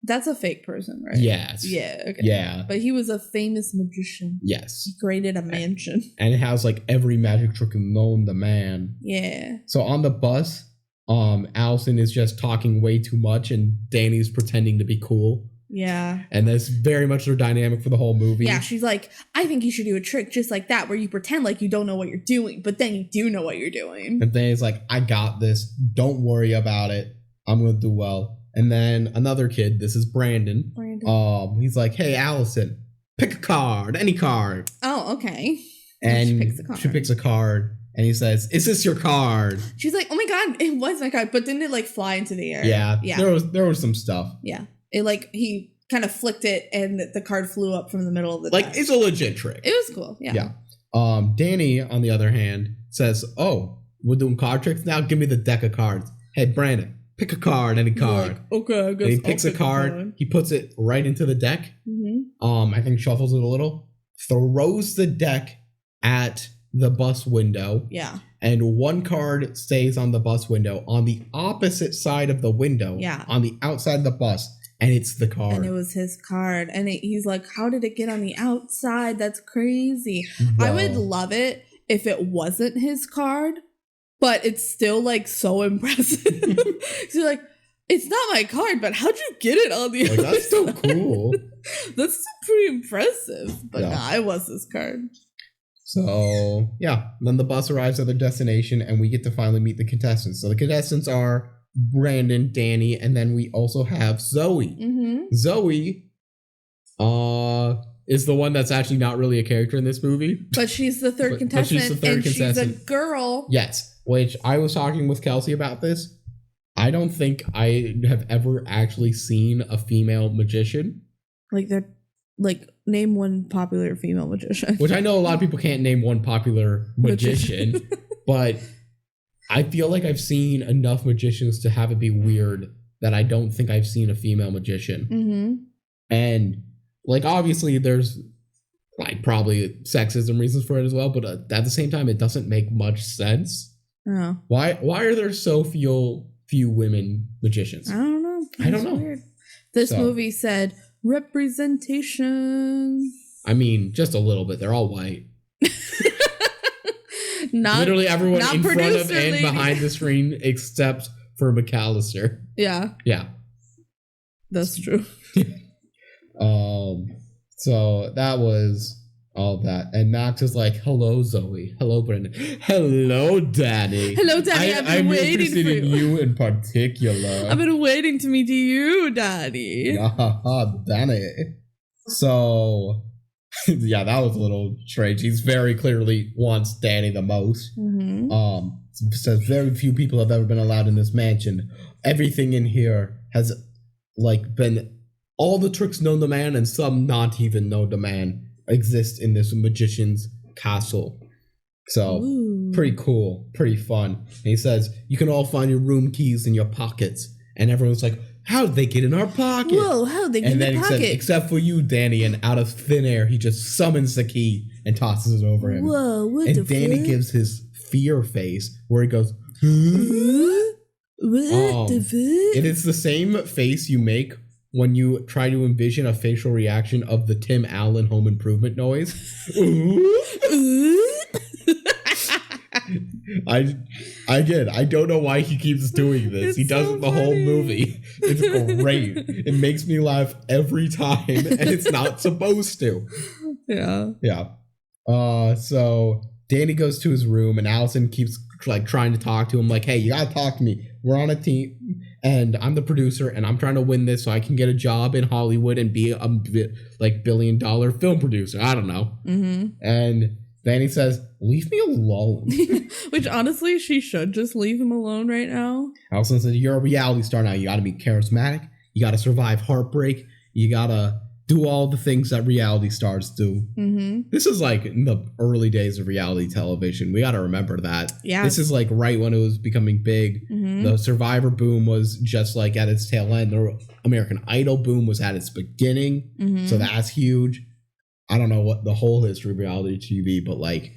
That's a fake person, right? Yes. Yeah. Okay. Yeah. But he was a famous magician. Yes. He created a mansion. And it has like every magic trick known to man. Yeah. So on the bus, Allison is just talking way too much and Danny's pretending to be cool. Yeah. And that's very much their dynamic for the whole movie. Yeah, she's like, I think you should do a trick just like that where you pretend like you don't know what you're doing, but then you do know what you're doing. And Danny's like, I got this. Don't worry about it. I'm going to do well. And then another kid, this is Brandon. He's like, hey, Allison, pick a card, any card. Oh, okay. And she picks a card. And he says, is this your card? She's like, oh my God, it was my card. But didn't it like fly into the air? Yeah. There was some stuff. Yeah. It like, he kind of flicked it and the card flew up from the middle of the desk. It's a legit trick. It was cool. Yeah. Yeah. Danny, on the other hand, says, oh, we're doing card tricks now? Give me the deck of cards. Hey, Brandon, pick a card, any card. Like, okay, I guess and he picks a card. He puts it right into the deck. Mm-hmm. I think shuffles it a little. Throws the deck at the bus window. Yeah. And one card stays on the bus window on the opposite side of the window. Yeah. On the outside of the bus. And it's the card. And it was his card. And he's like, how did it get on the outside? That's crazy. Whoa. I would love it if it wasn't his card, but it's still like so impressive. So like, it's not my card, but how'd you get it on the outside? That's so cool. That's pretty impressive. But nah, it was his card. So, yeah. Then the bus arrives at their destination and we get to finally meet the contestants. So the contestants are Brandon, Danny, and then we also have Zoe. Mm-hmm. Zoe is the one that's actually not really a character in this movie. But she's the third contestant. She's a girl. Yes. Which I was talking with Kelsey about this. I don't think I have ever actually seen a female magician. Name one popular female magician. Which I know a lot of people can't name one popular magician. But I feel like I've seen enough magicians to have it be weird that I don't think I've seen a female magician. Mm-hmm. And obviously there's probably sexism reasons for it as well, but at the same time, it doesn't make much sense. Oh. Why are there so few women magicians? I don't know. I don't know. Weird. This movie said representation. I mean, just a little bit. They're all white. Literally everyone in front of and behind the screen except for McAllister. Yeah. Yeah. That's true. So that was all that. And Max is like, hello, Zoe. Hello, Brendan. Hello, Danny. Hello, Danny. I've been waiting for you. I'm interested in you in particular. I've been waiting to meet you, Danny. Danny. So... yeah, that was a little strange. He's very clearly wants Danny the most. Mm-hmm. Says very few people have ever been allowed in this mansion. Everything in here has been all the tricks known to man and some not even known to man exist in this magician's castle. So pretty cool, pretty fun. And he says you can all find your room keys in your pockets, and everyone's like, how'd they get in our pocket? Whoa, how'd they get in the pocket? Said, except for you, Danny, and out of thin air, he just summons the key and tosses it over him. Whoa, what and the Danny fuck? gives his fear face where he goes, huh? What the fuck? It is the same face you make when you try to envision a facial reaction of the Tim Allen Home Improvement noise. I don't know why he keeps doing this. He does it the whole movie. It's great. It makes me laugh every time, and it's not supposed to. Yeah. Yeah. So Danny goes to his room, and Allison keeps trying to talk to him, like, hey, you gotta talk to me. We're on a team. and I'm the producer, and I'm trying to win this so I can get a job in Hollywood and be a like $1 billion film producer. I don't know. And Danny says, leave me alone. Which honestly, she should just leave him alone right now. Allison says, you're a reality star now. You got to be charismatic. You got to survive heartbreak. You got to do all the things that reality stars do. This is like in the early days of reality television. We got to remember that. Yeah. This is like right when it was becoming big. The Survivor boom was just like at its tail end. The American Idol boom was at its beginning. So that's huge. I don't know what the whole history of reality TV, but like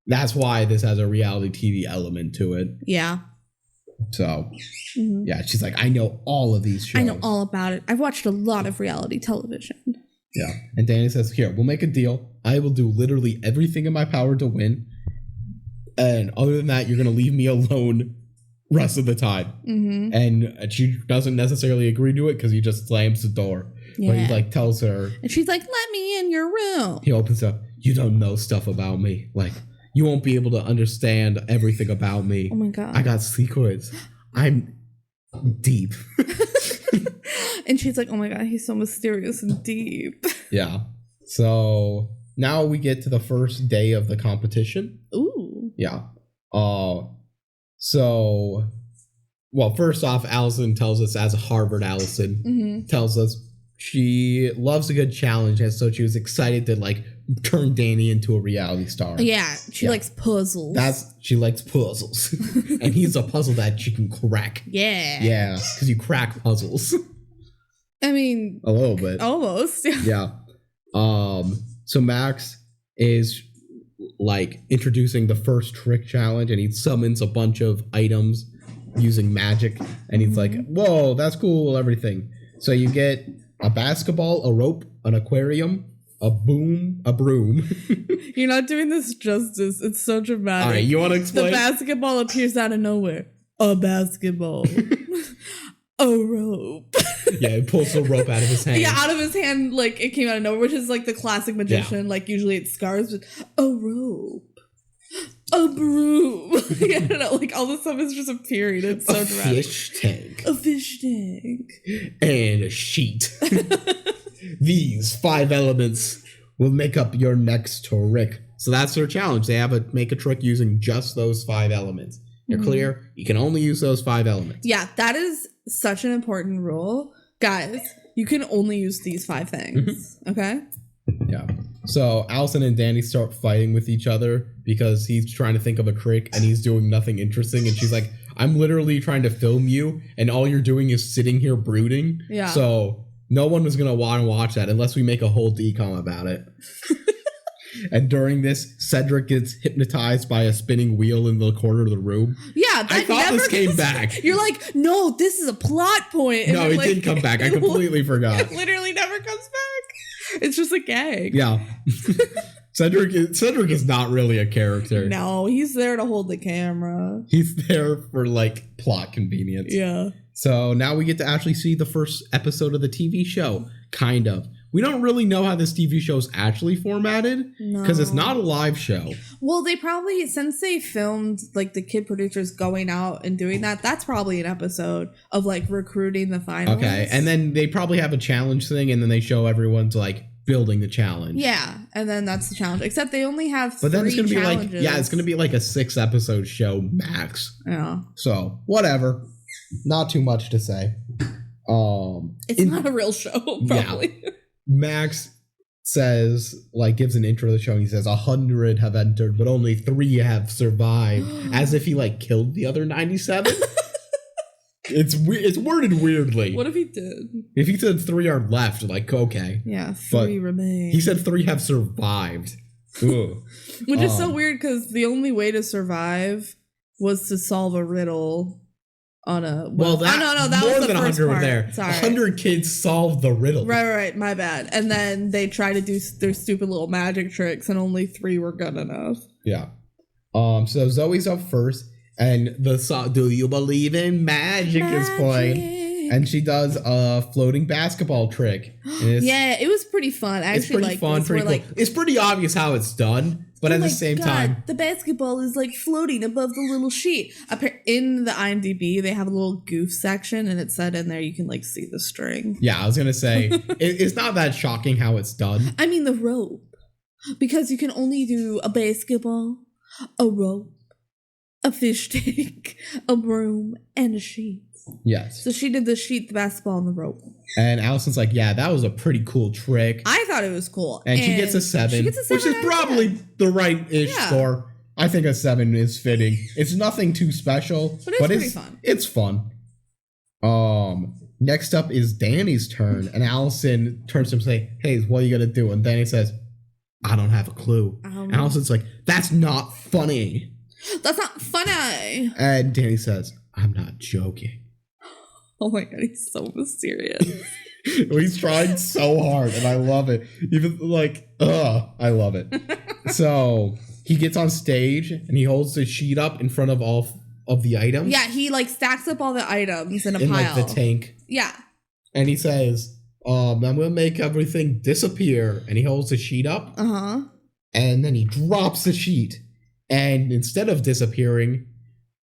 that's why this has a reality TV element to it. Yeah. So, yeah, she's like, I know all of these shows. I know all about it. I've watched a lot of reality television. Yeah. And Danny says, here, we'll make a deal. I will do literally everything in my power to win. And other than that, you're going to leave me alone rest of the time. And she doesn't necessarily agree to it because he just slams the door. Yeah. But he like tells her. And she's like, let me in your room. He opens up. You don't know stuff about me. Like, you won't be able to understand everything about me. Oh my God. I got secrets. I'm deep. And she's like, oh my God, he's so mysterious and deep. Yeah. So now we get to the first day of the competition. Ooh. Yeah. So, well, first off, Allison tells us, as Harvard Allison, tells us she loves a good challenge, and so she was excited to like turn Danny into a reality star. Yeah, she likes puzzles. She likes puzzles, and he's a puzzle that she can crack. Yeah, because you crack puzzles. I mean, a little bit, almost. Yeah. So Max is like introducing the first trick challenge, and he summons a bunch of items using magic, and he's like, "Whoa, that's cool!" Everything. So you get a basketball, a rope, an aquarium, a broom. You're not doing this justice. It's so dramatic. All right, you want to explain? The basketball appears out of nowhere. A basketball. A rope. Yeah, he pulls the rope out of his hand. Yeah, out of his hand, like it came out of nowhere, which is like the classic magician. Yeah. Like usually it scars with a rope. A broom. Yeah, I don't know. Like all this stuff is just appearing. It's so dramatic. A fish tank. A fish tank. And a sheet. These 5 elements will make up your next trick. So that's their challenge. They have make a trick using just those 5 elements. You're clear? You can only use those 5 elements. Yeah, that is such an important rule. Guys, you can only use these 5 things. Okay? Yeah. So Allison and Danny start fighting with each other because he's trying to think of a trick and he's doing nothing interesting. And she's like, I'm literally trying to film you and all you're doing is sitting here brooding. Yeah. So no one was going to want to watch that unless we make a whole DCOM about it. And during this, Cedric gets hypnotized by a spinning wheel in the corner of the room. Yeah, I thought this came back. You're like, no, this is a plot point. And no, it didn't come back. I completely forgot. It literally never comes back. It's just a gag. Yeah. Cedric is not really a character. No, he's there to hold the camera. He's there for like plot convenience. Yeah. So now we get to actually see the first episode of the TV show. Kind of. We don't really know how this TV show is actually formatted because it's not a live show. Well, they probably, since they filmed like the kid producers going out and doing that, that's probably an episode of like recruiting the finalists. Okay, and then they probably have a challenge thing, and then they show everyone's like building the challenge. Yeah, and then that's the challenge. Except they only have 3 But then it's gonna challenges. Be like, it's gonna be like a 6-episode show max. Yeah. So whatever, not too much to say. It's not a real show, probably. Yeah. Max says, like, gives an intro to the show, and he says 100 have entered, but only 3 have survived, as if he like killed the other 97. It's worded weirdly. What if he did? If he said 3 are left, like, okay. Yeah, 3 remain. He said 3 have survived. Which is so weird because the only way to survive was to solve a riddle. On a that more was than 100 were there. Sorry. 100 kids solved the riddle. Right. My bad. And then they try to do their stupid little magic tricks, and only 3 were good enough. Yeah. So Zoe's up first, and the song "Do You Believe in Magic" is playing, And she does a floating basketball trick. Yeah, it was pretty fun. I actually like fun, pretty cool. It's pretty obvious how it's done, but at the same time, the basketball is like floating above the little sheet. In the IMDb, they have a little goof section, and it said in there you can like see the string. Yeah, I was gonna say it's not that shocking how it's done. I mean the rope, because you can only do a basketball, a rope, a fish tank, a broom, and a sheet. Yes. So she did the sheet, the basketball, and the rope. And Allison's like, yeah, that was a pretty cool trick. I thought it was cool. And she gets a 7, which is probably the right-ish score. I think a 7 is fitting. It's nothing too special, but it's pretty fun. It's fun. Next up is Danny's turn, and Allison turns to him and say, hey, what are you gonna do? And Danny says, I don't have a clue. Allison's like, that's not funny. That's not funny. And Danny says, I'm not joking. Oh my god, he's so mysterious. He's trying so hard, and I love it. Even like, I love it. So he gets on stage, and he holds the sheet up in front of all of the items. Yeah, he like stacks up all the items in a pile. In like the tank. Yeah. And he says, I'm gonna make everything disappear. And he holds the sheet up. Uh-huh. And then he drops the sheet. And instead of disappearing,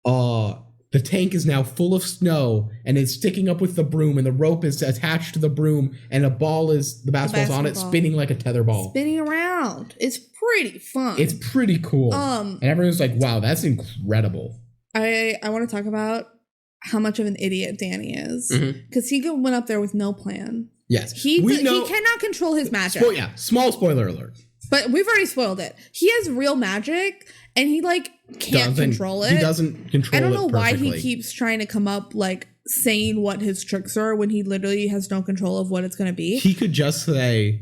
the tank is now full of snow, and it's sticking up with the broom, and the rope is attached to the broom, and the basketball's on it, spinning like a tetherball. Spinning around. It's pretty fun. It's pretty cool. And everyone's like, wow, that's incredible. I want to talk about how much of an idiot Danny is. Because he went up there with no plan. Yes. He cannot control his magic. Small spoiler alert. But we've already spoiled it. He has real magic, and he like can't control it. He doesn't control it. I don't know why he keeps trying to come up like saying what his tricks are when he literally has no control of what it's going to be. He could just say,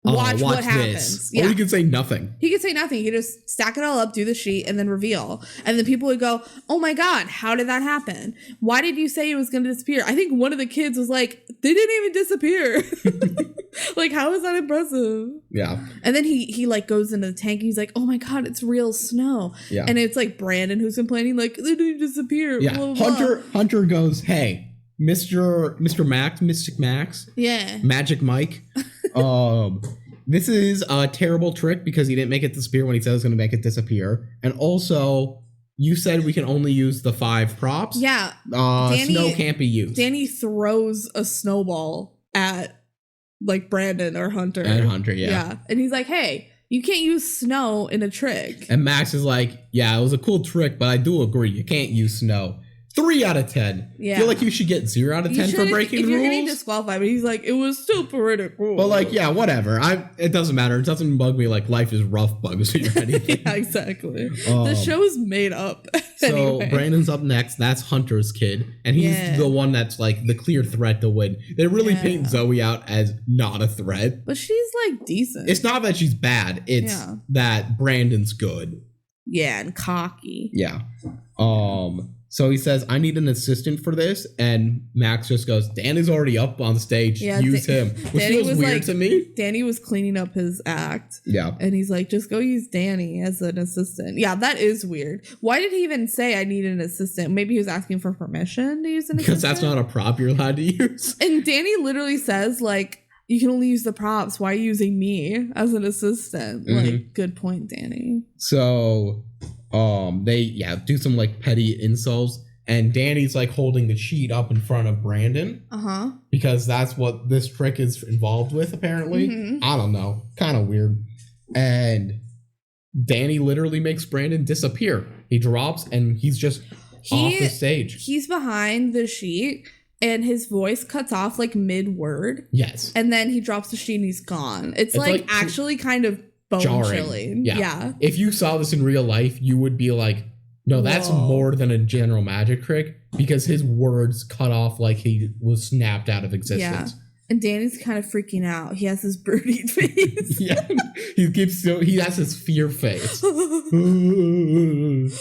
watch what happens. Yeah. Or he could say nothing. He could say nothing. He could just stack it all up, do the sheet, and then reveal. And then people would go, oh my God, how did that happen? Why did you say it was going to disappear? I think one of the kids was like, they didn't even disappear. Like, how is that impressive? Yeah. And then he like goes into the tank and he's like, oh my God, it's real snow. Yeah. And it's like Brandon who's complaining, like, they didn't disappear. Yeah. Blah, blah, blah. Hunter goes, hey, Mr. Max, Mystic Max. Yeah. Magic Mike. This is a terrible trick because he didn't make it disappear when he said he was going to make it disappear. And also, you said we can only use the 5 props. Yeah. Snow can't be used. Danny throws a snowball at like Brandon or Hunter. And Hunter, yeah. Yeah. And he's like, hey, you can't use snow in a trick. And Max is like, yeah, it was a cool trick, but I do agree. You can't use snow. 3 out of 10. Yeah. I feel like you should get 0 out of 10 for breaking the rules. If you're getting disqualified, but he's like, it was still pretty cool. But like, yeah, whatever. It doesn't matter. It doesn't bug me like life is rough bugs me or anything. Yeah, exactly. The show is made up. So anyway. Brandon's up next. That's Hunter's kid. And he's the one that's like the clear threat to win. They really paint Zoe out as not a threat. But she's like decent. It's not that she's bad. It's that Brandon's good. Yeah, and cocky. Yeah. So he says, I need an assistant for this. And Max just goes, Danny's already up on stage. Yeah, use him. Which feels weird like, to me. Danny was cleaning up his act. Yeah. And he's like, just go use Danny as an assistant. Yeah, that is weird. Why did he even say I need an assistant? Maybe he was asking for permission to use an assistant? Because that's not a prop you're allowed to use. And Danny literally says, like, you can only use the props. Why are you using me as an assistant? Like, good point, Danny. So... they do some like petty insults, and Danny's like holding the sheet up in front of Brandon because that's what this trick is involved with apparently. I don't know, kind of weird. And Danny literally makes Brandon disappear. He drops and he's just off the stage. He's behind the sheet and his voice cuts off like mid-word. Yes. And then he drops the sheet and he's gone. It's like actually kind of bone-chilling. Yeah. If you saw this in real life, you would be like, no, that's more than a general magic trick because his words cut off like he was snapped out of existence. Yeah. And Danny's kind of freaking out. He has this brooding face. Yeah. He has his fear face. And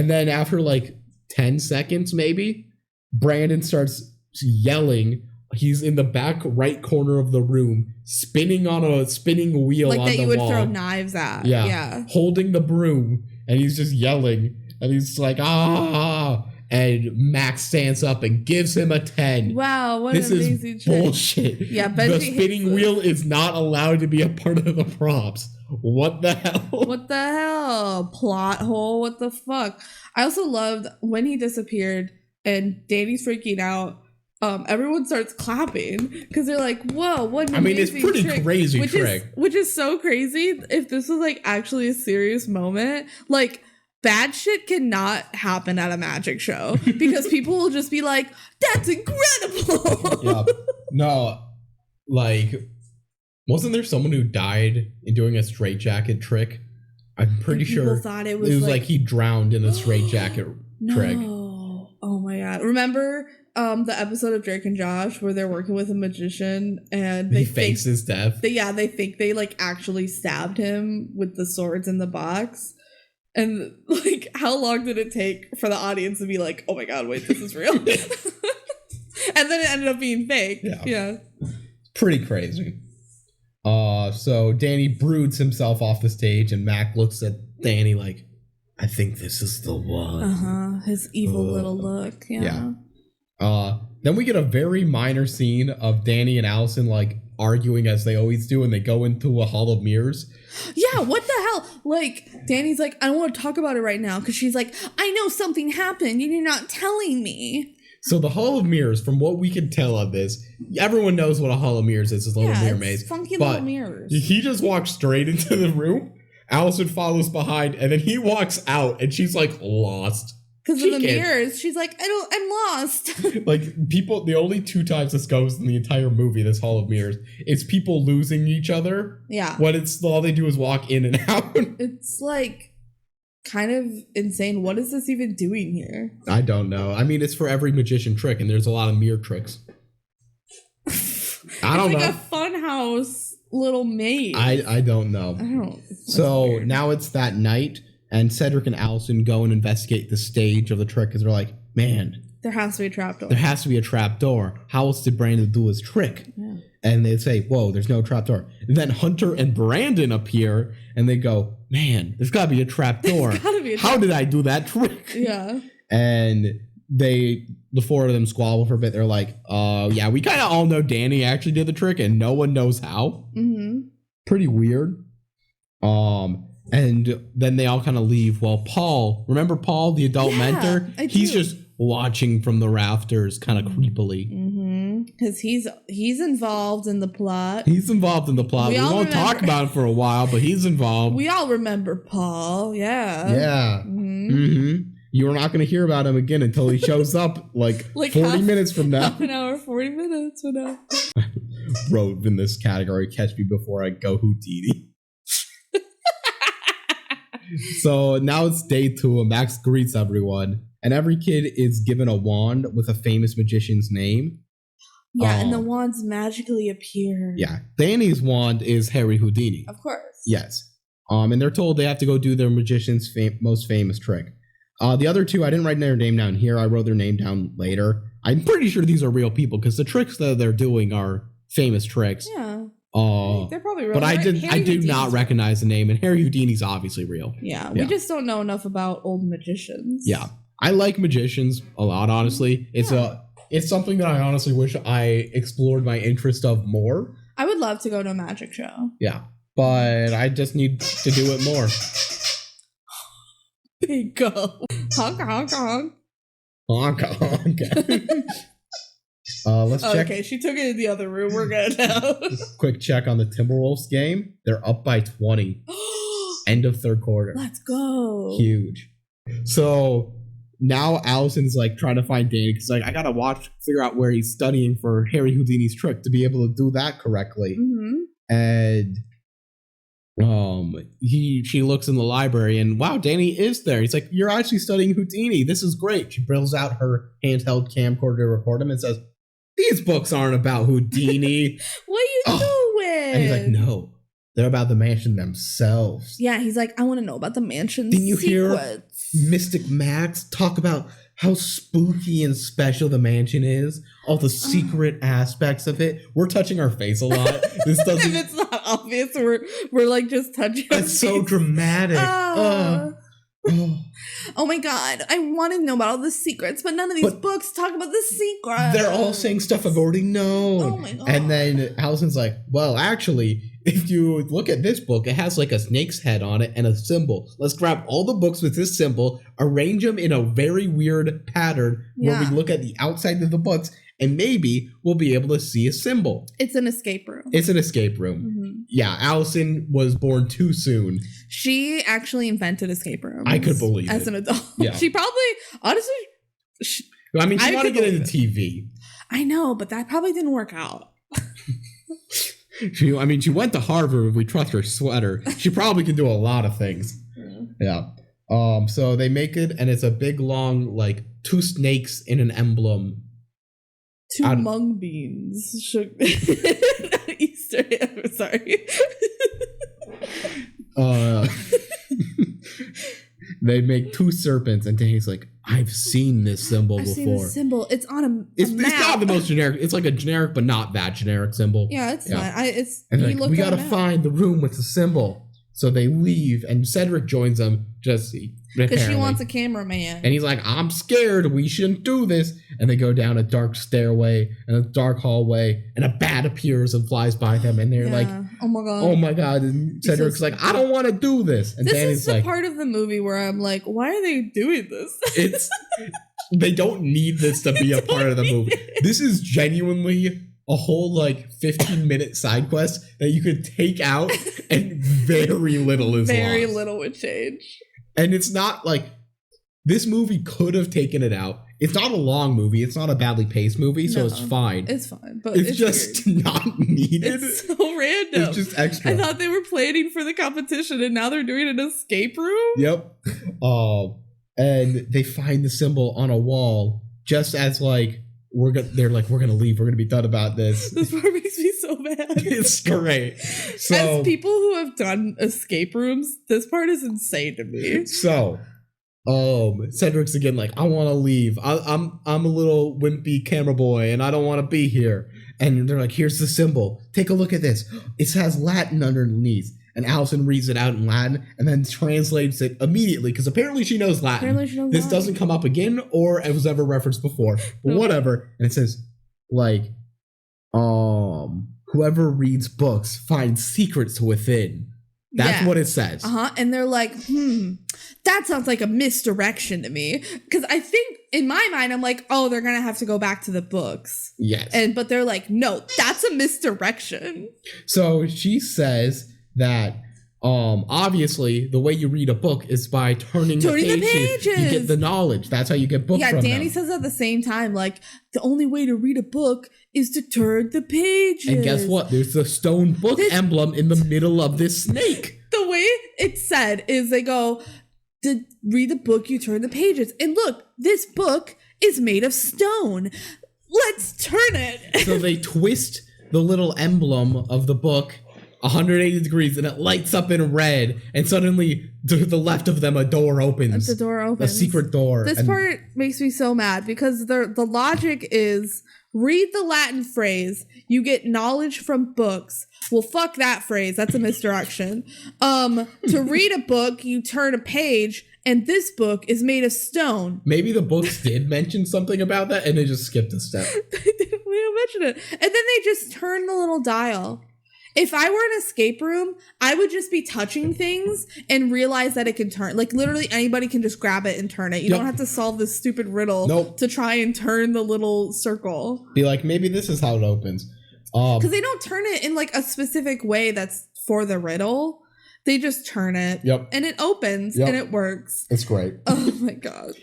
then after like 10 seconds, maybe, Brandon starts yelling. He's in the back right corner of the room, spinning on a spinning wheel like on the wall. Like that you would throw knives at. Yeah. Holding the broom, and he's just yelling, and he's like, ah! And Max stands up and gives him a 10. Wow, what an amazing trick. Bullshit. Yeah, Benji the spinning wheel is not allowed to be a part of the props. What the hell? What the hell? Plot hole? What the fuck? I also loved when he disappeared and Danny's freaking out. Everyone starts clapping because they're like, whoa, what an amazing it's pretty trick. crazy trick. Which is so crazy. If this was like actually a serious moment, like bad shit cannot happen at a magic show because people will just be like, that's incredible. Yeah. No, like, wasn't there someone who died in doing a straitjacket trick? I'm pretty sure thought it was like he drowned in a straitjacket trick. Oh my god. Remember the episode of Drake and Josh where they're working with a magician and he fakes his death? They think they like actually stabbed him with the swords in the box. And like, how long did it take for the audience to be like, oh my god, wait, this is real? And then it ended up being fake. Yeah. Pretty crazy. So Danny broods himself off the stage and Mac looks at Danny like, I think this is the one. His evil little look. Yeah. Then we get a very minor scene of Danny and Allison like arguing as they always do, and they go into a hall of mirrors. Yeah, what the hell? Like, Danny's like, I don't want to talk about it right now because she's like, I know something happened and you're not telling me. So the Hall of Mirrors, from what we can tell on this, everyone knows what a Hall of Mirrors is. It's a little mirror maze. Funky little mirrors. He just walks straight into the room. Allison follows behind, and then he walks out, and she's like lost. Because of the mirrors, she's like, I'm lost. Like, people, the only 2 times this goes in the entire movie, this Hall of Mirrors, it's people losing each other. Yeah. When it's all they do is walk in and out. It's like kind of insane. What is this even doing here? I don't know. I mean, it's for every magician trick, and there's a lot of mirror tricks. I don't know. It's like a funhouse little maze. I don't know. So now it's that night, and Cedric and Allison go and investigate the stage of the trick because they're like, man, there has to be a trapdoor. There has to be a trapdoor. How else did Brandon do his trick? Yeah. And they say, whoa, there's no trapdoor. And then Hunter and Brandon appear, and they go, man, there's got to be a trapdoor. How did I do that trick? Yeah. And the 4 of them squabble for a bit. They're like, yeah, we kind of all know Danny actually did the trick, and no one knows how. Mm-hmm. Pretty weird. And then they all kind of leave. Well, Paul, remember Paul, the adult mentor? He's just watching from the rafters kind of creepily. Because he's involved in the plot. We won't talk about it for a while, but he's involved. We all remember Paul. Yeah. Yeah. You're not going to hear about him again until he shows up like 40 minutes from now. Half an hour, 40 minutes from now. Wrote in this category, catch me before I go Houdini. So now it's day 2 and Max greets everyone. And every kid is given a wand with a famous magician's name. Yeah, and the wands magically appear. Yeah. Danny's wand is Harry Houdini. Of course. Yes. And they're told they have to go do their magician's most famous trick. The other 2, I didn't write their name down here. I wrote their name down later. I'm pretty sure these are real people because the tricks that they're doing are famous tricks. Yeah. They're probably real. But I do not recognize the name, and Harry Houdini's obviously real. Yeah, we just don't know enough about old magicians. Yeah. I like magicians a lot, honestly. It's something that I honestly wish I explored my interest of more. I would love to go to a magic show. Yeah, but I just need to do it more. Bingo. Honka, honka, honk. Honka, honka. Let's check. Okay, she took it in the other room. We're good now. Quick check on the Timberwolves game. They're up by 20. End of 3rd quarter. Let's go. Huge. So now Allison's like trying to find Danny because like I gotta figure out where he's studying for Harry Houdini's trick to be able to do that correctly. And she looks in the library and wow, Danny is there. He's like, you're actually studying Houdini. This is great. She pulls out her handheld camcorder to record him and says, these books aren't about Houdini. What are you doing? And he's like, no, they're about the mansion themselves. Yeah, he's like, I want to know about the mansion. Didn't you hear Mystic Max talk about how spooky and special the mansion is? All the secret aspects of it. We're touching our face a lot. This doesn't. If it's not obvious, we're like just touching. It's so dramatic. oh my god, I want to know about all the secrets, but none of these books talk about the secrets. They're all saying stuff I've already known. Oh my god. And then Allison's like, well, actually, if you look at this book, it has like a snake's head on it and a symbol. Let's grab all the books with this symbol, arrange them in a very weird pattern where we look at the outside of the books, and maybe we'll be able to see a symbol. It's an escape room. It's an escape room. Mm-hmm. Yeah, Allison was born too soon. She actually invented escape rooms. I could believe it. As an adult. Yeah. She probably, honestly... she wanted to get into TV. I know, but that probably didn't work out. She went to Harvard. If we trust her sweater, she probably can do a lot of things. Yeah. So they make it, and it's a big, long, like, 2 snakes in an emblem. 2 mung beans. Easter egg. Sorry. They make 2 serpents, and Danny's like, I've seen this symbol before. Seen this symbol. It's on a map. It's not the most generic. It's like a generic, but not that generic symbol. Yeah, it's not. And like, we gotta find the room with the symbol. So they leave, and Cedric joins them just because she wants a cameraman. And he's like, I'm scared. We shouldn't do this. And they go down a dark stairway and a dark hallway, and a bat appears and flies by them. And they're like, oh my god. Oh my god. And Cedric's like, I don't want to do this. And this Danny's is the part of the movie where I'm like, why are they doing this? They don't need this to be a part of the movie. This is genuinely a whole like 15-minute side quest that you could take out and very little is very lost. Little would change. And it's not like this movie could have taken it out. It's not a long movie. It's not a badly paced movie, so it's fine. It's fine, but it's just weird. Not needed. It's so random. It's just extra. I thought they were planning for the competition, and now they're doing an escape room. Yep. And they find the symbol on a wall just as like we're gonna leave. We're gonna be done about this. This part makes me so mad. It's great. So, as people who have done escape rooms, this part is insane to me. So, Cedric's again like, I want to leave. I'm a little wimpy camera boy, and I don't want to be here. And they're like, here's the symbol. Take a look at this. It has Latin underneath. And Allison reads it out in Latin and then translates it immediately because apparently she knows Latin. This doesn't come up again or it was ever referenced before. But whatever. And it says, like, whoever reads books finds secrets within. That's what it says. And they're like, that sounds like a misdirection to me. Because I think in my mind, I'm like, oh, they're going to have to go back to the books. Yes. But they're like, no, that's a misdirection. So she says that obviously the way you read a book is by turning the pages. You get the knowledge. That's how you get books from Danny says at the same time, like, the only way to read a book is to turn the pages. And guess what? There's the stone book emblem in the middle of this snake. The way it's said is they go, to read the book, you turn the pages. And look, this book is made of stone. Let's turn it. So they twist the little emblem of the book 180 degrees and it lights up in red, and suddenly to the left of them a door opens. The door opens. A secret door. This part makes me so mad because the logic is read the Latin phrase, you get knowledge from books. Well, fuck that phrase. That's a misdirection. To read a book, you turn a page, and this book is made of stone. Maybe the books did mention something about that and they just skipped a step. They didn't mention it. And then they just turn the little dial. If I were in an escape room, I would just be touching things and realize that it can turn. Like, literally anybody can just grab it and turn it. You don't have to solve this stupid riddle to try and turn the little circle. Be like, maybe this is how it opens. Because they don't turn it in, like, a specific way that's for the riddle. They just turn it. And it opens and it works. It's great. Oh, my God.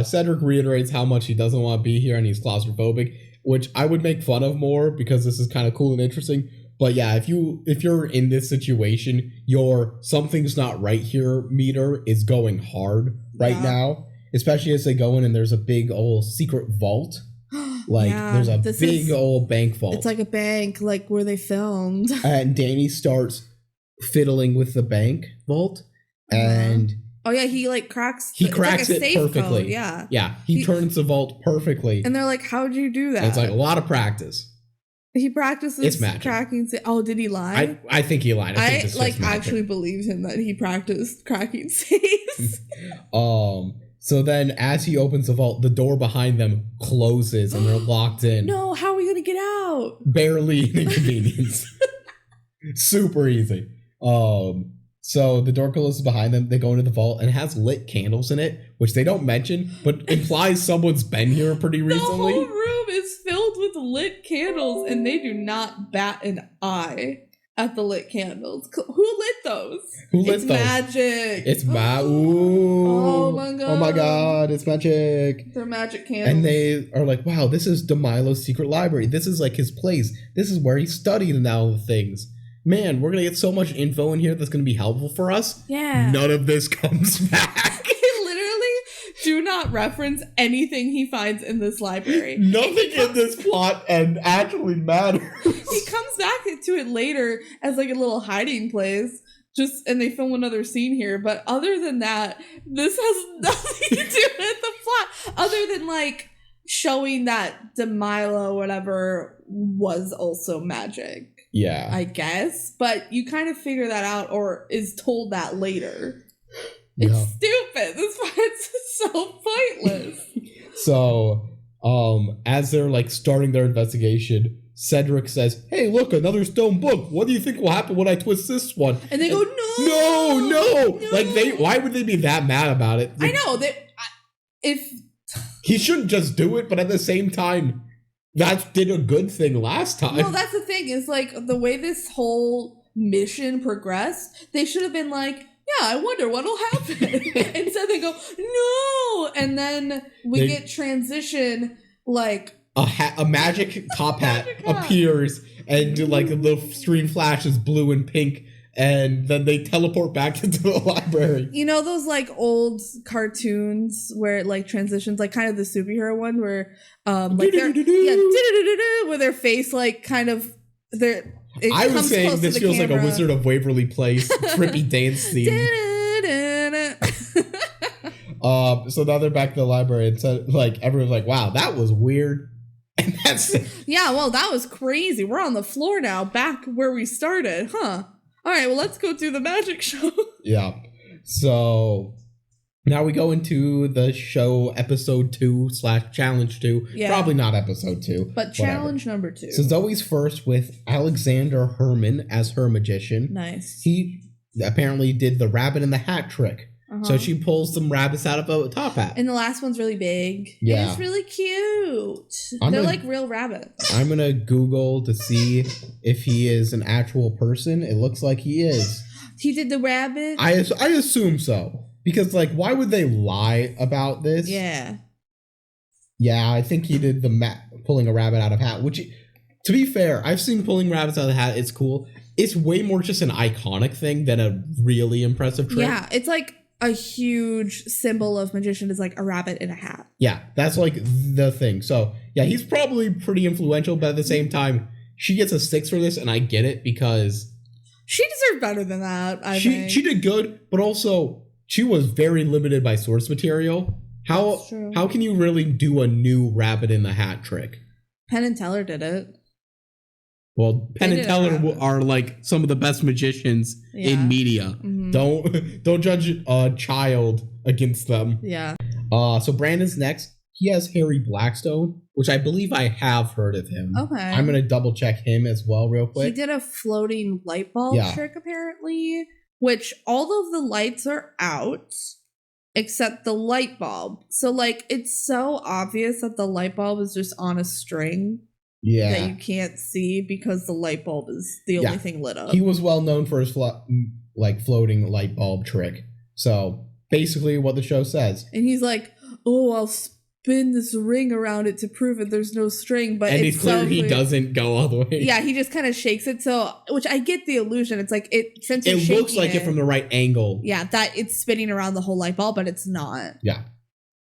Cedric reiterates how much he doesn't want to be here and he's claustrophobic, which I would make fun of more because this is kind of cool and interesting. But yeah, if you're in this situation, your something's not right here meter is going hard right now, especially as they go in and there's a big old secret vault. Like there's a big old bank vault. It's like a bank, like where they filmed. And Danny starts fiddling with the bank vault and he like cracks. He cracks like it perfectly. Code, yeah. He turns the vault perfectly. And they're like, "How'd you do that?" And it's like a lot of practice. He practices cracking. Oh, did he lie? I think he lied. I like actually believe him that he practiced cracking safes. So then as he opens the vault, the door behind them closes and they're locked in. No, how are we going to get out? Barely an inconvenience. Super easy. So the door closes behind them. They go into the vault and it has lit candles in it, which they don't mention, but implies someone's been here pretty recently. The whole room is filled with lit candles, and they do not bat an eye at the lit candles. Who lit those? It's magic. It's Ooh. Oh my god. Oh my god, it's magic. They're magic candles. And they are like, wow, this is DeMilo's secret library. This is like his place. This is where he studied and all the things. Man, we're going to get so much info in here that's going to be helpful for us. Yeah. None of this comes back. They literally do not reference anything he finds in this library. Nothing in this plot and actually matters. He comes back to it later as like a little hiding place. And they film another scene here. But other than that, this has nothing to do with the plot. Other than like showing that DeMilo, whatever, was also magic. Yeah. I guess. But you kind of figure that out or is told that later. Yeah. It's stupid. This part's so pointless. So, as they're like starting their investigation, Cedric says, hey, look, another stone book. What do you think will happen when I twist this one? And they go, no. Like, why would they be that mad about it? I know. He shouldn't just do it, but at the same time, that did a good thing last time. No, that's the thing, is like the way this whole mission progressed, they should have been like, yeah, I wonder what'll happen. Instead they go, no. And then we get transition, like a magic top hat appears and like the screen flashes blue and pink. And then they teleport back into the library. You know those like old cartoons where it like transitions, like kind of the superhero one where like where their face like kind of I was saying this feels like a Wizard of Waverly Place trippy dance theme. So now they're back to the library and so, like everyone's like, wow, that was weird. And that's it. Yeah, well, that was crazy. We're on the floor now, back where we started, huh? All right, well, let's go do the magic show. Yeah. So now we go into the show episode 2/challenge 2. Yeah. Probably not episode 2. But challenge number 2. So Zoe's first with Alexander Herman as her magician. Nice. He apparently did the rabbit in the hat trick. So she pulls some rabbits out of a top hat. And the last one's really big. Yeah. It's really cute. They're like real rabbits. I'm going to Google to see if he is an actual person. It looks like he is. He did the rabbit? I assume so. Because, like, why would they lie about this? Yeah. Yeah, I think he did the pulling a rabbit out of a hat. Which, to be fair, I've seen pulling rabbits out of the hat. It's cool. It's way more just an iconic thing than a really impressive trick. Yeah, it's like a huge symbol of magician is like a rabbit in a hat. Yeah, that's like the thing. So, yeah, he's probably pretty influential, but at the same time, she gets a 6 for this, and I get it because she deserved better than that, I think. She did good, but also she was very limited by source material. How can you really do a new rabbit in the hat trick? Penn and Teller did it. Well, Penn and Teller are like some of the best magicians in media. Mm-hmm. Don't judge a child against them. Yeah. So Brandon's next. He has Harry Blackstone, which I believe I have heard of him. Okay. I'm gonna double check him as well real quick. He did a floating light bulb trick apparently, which all of the lights are out except the light bulb. So like it's so obvious that the light bulb is just on a string. Yeah. That you can't see because the light bulb is the only thing lit up. He was well known for his floating light bulb trick. So basically what the show says. And he's like, oh, I'll spin this ring around it to prove it there's no string. But and it's clear he doesn't go all the way. Yeah, he just kind of shakes it. So, which I get the illusion. It's like, since it looks like it from the right angle. Yeah, that it's spinning around the whole light bulb, but it's not. Yeah.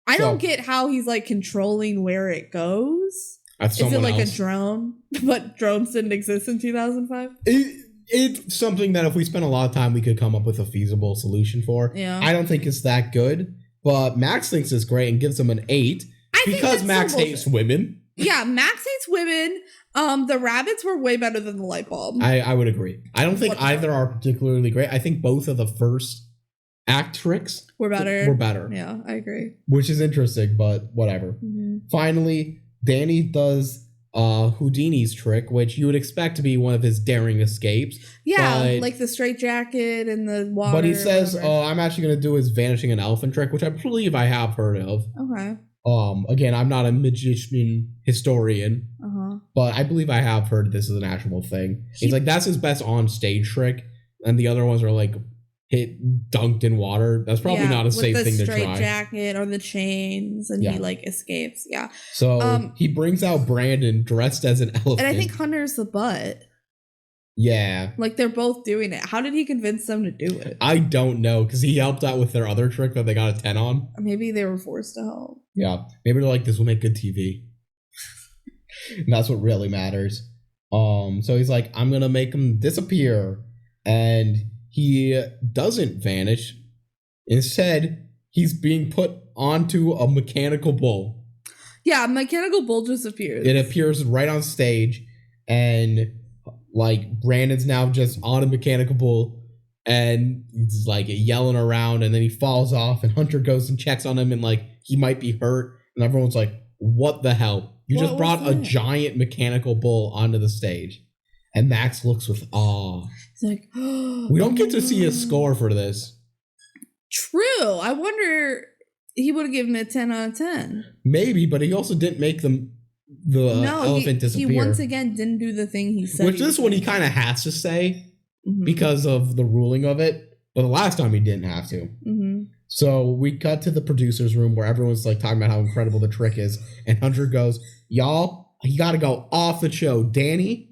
I don't get how he's like controlling where it goes. Is it like a drone? But drones didn't exist in 2005? It's something that if we spent a lot of time, we could come up with a feasible solution for. Yeah. I don't think it's that good, but Max thinks it's great and gives him an 8 because Max hates women. Yeah, Max hates women. The rabbits were way better than the light bulb. I would agree. I don't think either are particularly great. I think both of the first act tricks were better. Yeah, I agree. Which is interesting, but whatever. Finally, Danny does Houdini's trick, which you would expect to be one of his daring escapes. Yeah, like the straitjacket and the water. But he says, I'm actually going to do his vanishing an elephant trick, which I believe I have heard of. Okay. Again, I'm not a magician historian, but I believe I have heard this is an actual thing. He's like, that's his best on-stage trick, and the other ones are like dunked in water. That's probably not a safe thing to try. The straitjacket or the chains, and he like escapes. Yeah. So he brings out Brandon dressed as an elephant, and I think Hunter's the butt. Yeah. Like they're both doing it. How did he convince them to do it? I don't know, because he helped out with their other trick that they got a 10 on. Maybe they were forced to help. Yeah. Maybe they're like, this will make good TV. And that's what really matters. So he's like, I'm gonna make him disappear. And he doesn't vanish. Instead, he's being put onto a mechanical bull. Yeah, a mechanical bull just appears. It appears right on stage, and like Brandon's now just on a mechanical bull, and he's like yelling around, and then he falls off, and Hunter goes and checks on him, and like he might be hurt, and everyone's like, what the hell? You just brought a giant mechanical bull onto the stage. And Max looks with awe. He's like, we don't get to see a score for this. True. I wonder he would have given it 10 out of 10. Maybe, but he also didn't make the elephant disappear. He once again didn't do the thing he said. Which this one he kind of has to say because of the ruling of it. But the last time he didn't have to. So we cut to the producer's room where everyone's like talking about how incredible the trick is. And Hunter goes, y'all, he got to go off the show. Danny,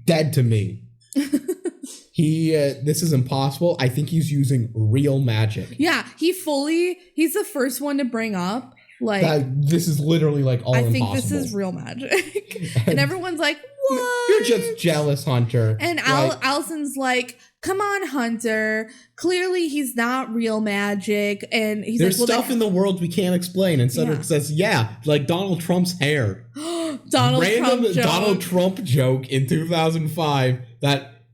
dead to me. This is impossible. I think he's using real magic. Yeah, he's the first one to bring up like this is literally like all impossible. I think this is real magic. And everyone's like, what? You're just jealous, Hunter. And Allison's like, come on, Hunter. Clearly he's not real magic. And he's there's like, stuff in the world we can't explain. And Cedric says, like Donald Trump's hair. Donald Trump joke in 2005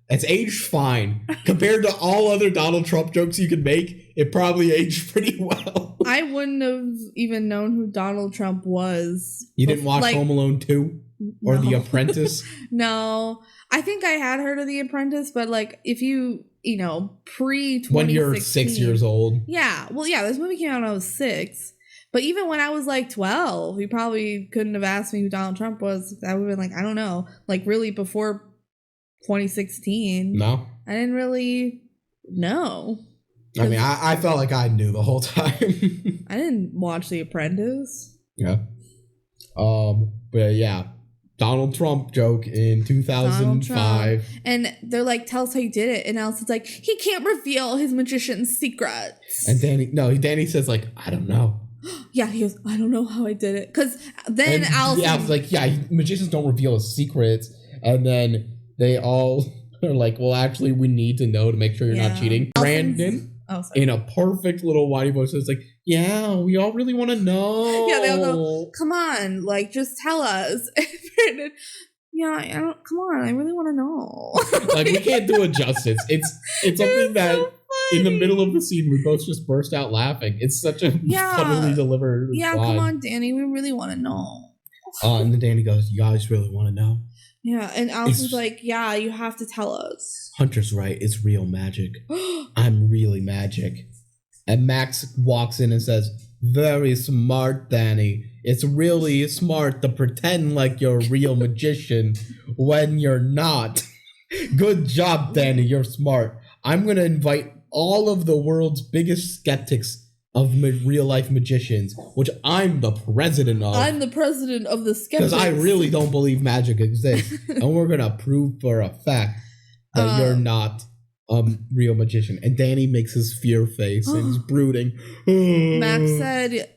that's aged fine. Compared to all other Donald Trump jokes you could make, it probably aged pretty well. I wouldn't have even known who Donald Trump was. You didn't watch Home Alone 2? Or The Apprentice? No. I think I had heard of The Apprentice, but like if you pre-2016. When you're 6 years old. Yeah. Well, yeah, this movie came out when I was 6. But even when I was like 12, you probably couldn't have asked me who Donald Trump was. I would have been like, I don't know. Like really before 2016. No. I didn't really know. I mean, I felt like I knew the whole time. I didn't watch The Apprentice. Yeah. But yeah. Donald Trump joke in 2005. And they're like, tell us how you did it. And Allison's like, he can't reveal his magician's secrets. And Danny says like, I don't know. Yeah, he goes, I don't know how I did it. Because then Allison... Yeah, I was like, yeah, magicians don't reveal his secrets. And then they all are like, well, actually, we need to know to make sure you're not cheating. Brandon, in a perfect little whitey voice, is like, yeah, we all really want to know. Yeah, they all go, come on, like, just tell us. And Brandon, yeah, come on, I really want to know. Like, we can't do it justice. It's something that... So in the middle of the scene, we both just burst out laughing. It's such a funnily delivered line. Come on, Danny. We really want to know. And then Danny goes, you guys really want to know? Yeah, and Allison's like, yeah, you have to tell us. Hunter's right. It's real magic. I'm really magic. And Max walks in and says, very smart, Danny. It's really smart to pretend like you're a real magician when you're not. Good job, Danny. You're smart. I'm going to invite all of the world's biggest skeptics of real-life magicians, which I'm the president of. I'm the president of the skeptics. Because I really don't believe magic exists. And we're going to prove for a fact that you're not a real magician. And Danny makes his fear face and he's brooding. Max said,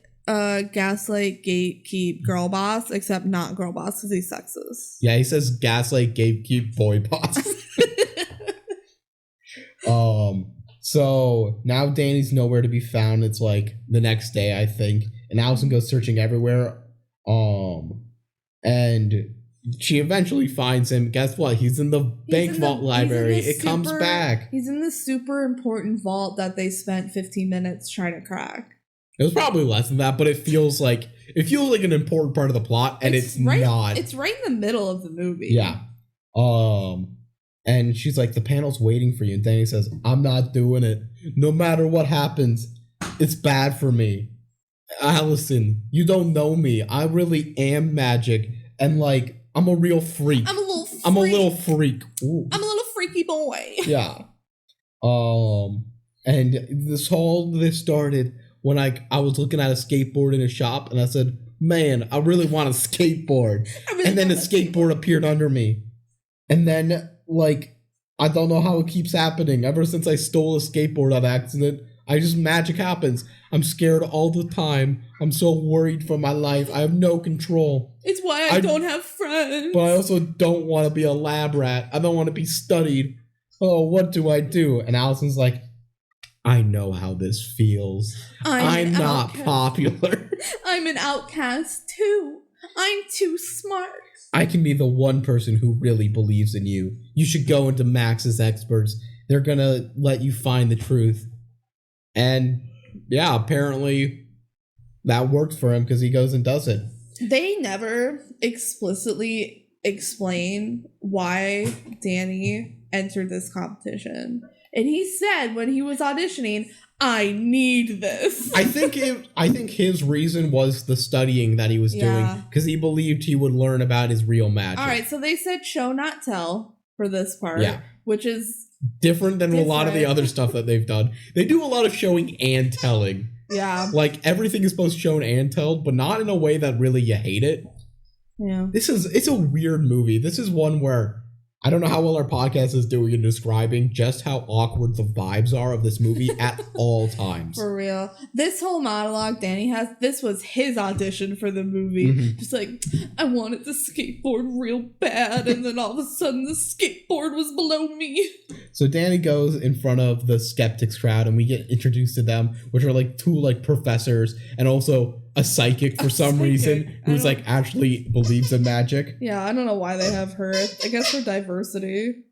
gaslight, gatekeep, girl boss, except not girl boss because he's sexist. Yeah, he says gaslight, gatekeep, boy boss. So now Danny's nowhere to be found. It's like the next day, I think, and Allison goes searching everywhere. And she eventually finds him. Guess what? He's in the bank vault library. It comes back. He's in the super important vault that they spent 15 minutes trying to crack. It was probably less than that, but it feels like an important part of the plot, and it's not. It's right in the middle of the movie. Yeah. And she's like, the panel's waiting for you. And Danny says, I'm not doing it. No matter what happens, it's bad for me. Allison, you don't know me. I really am magic. And like, I'm a real freak. I'm a little freak. Ooh. I'm a little freaky boy. Yeah. And this started when I was looking at a skateboard in a shop, and I said, man, I really want a skateboard. And then a skateboard appeared under me. And then, like, I don't know how it keeps happening. Ever since I stole a skateboard on accident, magic happens. I'm scared all the time. I'm so worried for my life. I have no control. It's why I don't have friends. But I also don't want to be a lab rat. I don't want to be studied. Oh, what do I do? And Allison's like, I know how this feels. I'm not popular. I'm an outcast too. I'm too smart. I can be the one person who really believes in you. You should go into Max's experts. They're gonna let you find the truth. And yeah, apparently that works for him because he goes and does it. They never explicitly explain why Danny entered this competition. And he said when he was auditioning, I need this. I think his reason was the studying that he was doing because he believed he would learn about his real magic. All right, so they said show not tell for this part, which is different than a lot of the other stuff that they've done. They do a lot of showing and telling. Yeah. Like everything is supposed to show and tell, but not in a way that really you hate it. Yeah. It's a weird movie. This is one where I don't know how well our podcast is doing in describing just how awkward the vibes are of this movie at all times. For real. This whole monologue Danny has, this was his audition for the movie. Mm-hmm. Just like, I wanted the skateboard real bad, and then all of a sudden the skateboard was below me. So Danny goes in front of the skeptics crowd, and we get introduced to them, which are like two like professors, and also a psychic for some reason who's like actually believes in magic. Yeah, I don't know why they have her. I guess for diversity.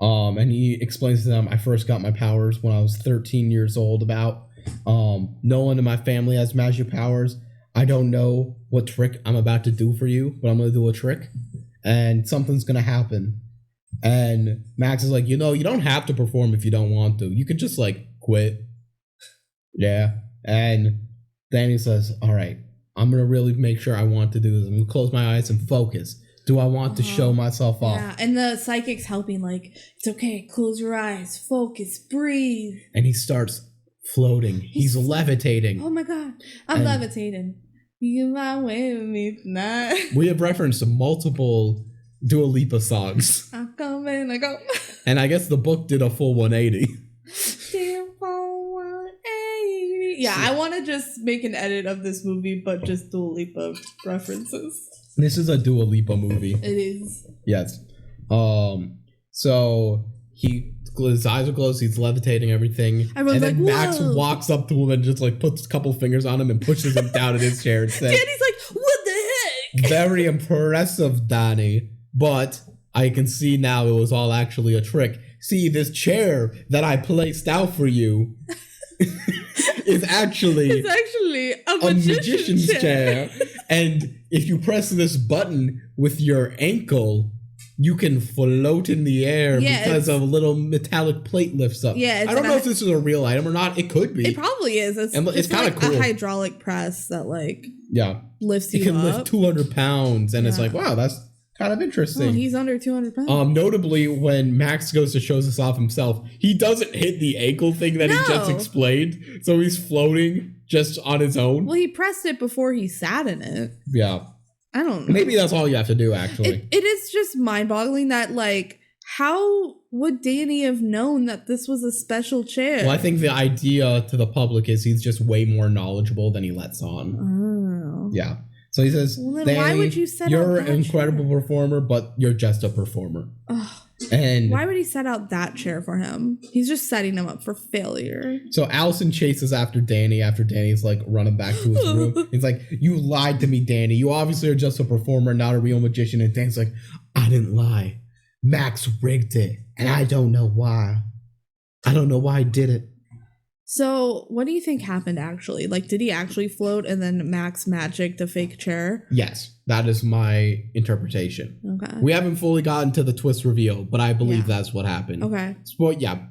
And he explains to them, I first got my powers when I was 13 years old. No one in my family has magic powers. I don't know what trick I'm about to do for you, but I'm gonna do a trick and something's gonna happen. And Max is like, you don't have to perform if you don't want to. You could just like quit. Yeah. And Danny says, all right, I'm going to really make sure I want to do this. I'm going to close my eyes and focus. Do I want to show myself off? Yeah, and the psychic's helping, like, it's okay, close your eyes, focus, breathe. And he starts floating. He's levitating. Oh my God, I'm levitating. You my way with me tonight. We have referenced multiple Dua Lipa songs. I come and I go. And I guess the book did a full 180. Yeah, I want to just make an edit of this movie, but just Dua Lipa references. This is a Dua Lipa movie. It is. Yes. So his eyes are closed, he's levitating everything. Everyone's and then like, Max walks up to him and just like puts a couple fingers on him and pushes him down in his chair and says, Danny's like, what the heck? Very impressive, Danny. But I can see now it was all actually a trick. See, this chair that I placed out for you is actually a magician's chair. And if you press this button with your ankle, you can float in the air because a little metallic plate lifts up. Yeah, I don't know if this is a real item or not. It could be. It probably is. It's kind of like cool. a hydraulic press that lifts you up. It can lift 200 pounds, and it's like, wow, that's kind of interesting. Oh, he's under 200 pounds. Notably, when Max goes to show this off himself, he doesn't hit the ankle thing that he just explained. So he's floating just on his own. Well, he pressed it before he sat in it. Yeah. I don't know. Maybe that's all you have to do, actually. It is just mind-boggling that, like, how would Danny have known that this was a special chair? Well, I think the idea to the public is he's just way more knowledgeable than he lets on. Oh. Yeah. So he says, well, then why would you set you're an incredible performer, but you're just a performer. Oh, And why would he set out that chair for him? He's just setting him up for failure. So Allison chases after Danny's like running back to his room. He's like, you lied to me, Danny. You obviously are just a performer, not a real magician. And Danny's like, I didn't lie. Max rigged it. And I don't know why. I don't know why I did it. So what do you think happened actually? Like, did he actually float and then Max magic the fake chair? Yes, that is my interpretation. Okay. We haven't fully gotten to the twist reveal, but I believe that's what happened. Okay. So, yeah.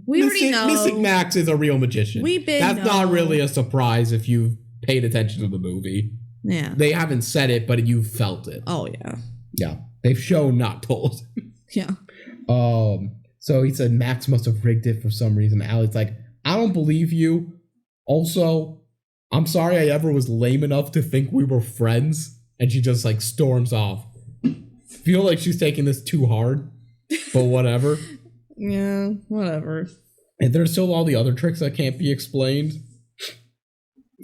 We already know. Missing Max is a real magician. That's not really a surprise if you've paid attention to the movie. Yeah. They haven't said it, but you felt it. Oh, yeah. Yeah. They've shown, not told. Yeah. So he said Max must have rigged it for some reason. Allie's like, I don't believe you. Also, I'm sorry I ever was lame enough to think we were friends. And she just like storms off. Feel like she's taking this too hard, but whatever. Yeah, whatever. And there's still all the other tricks that can't be explained.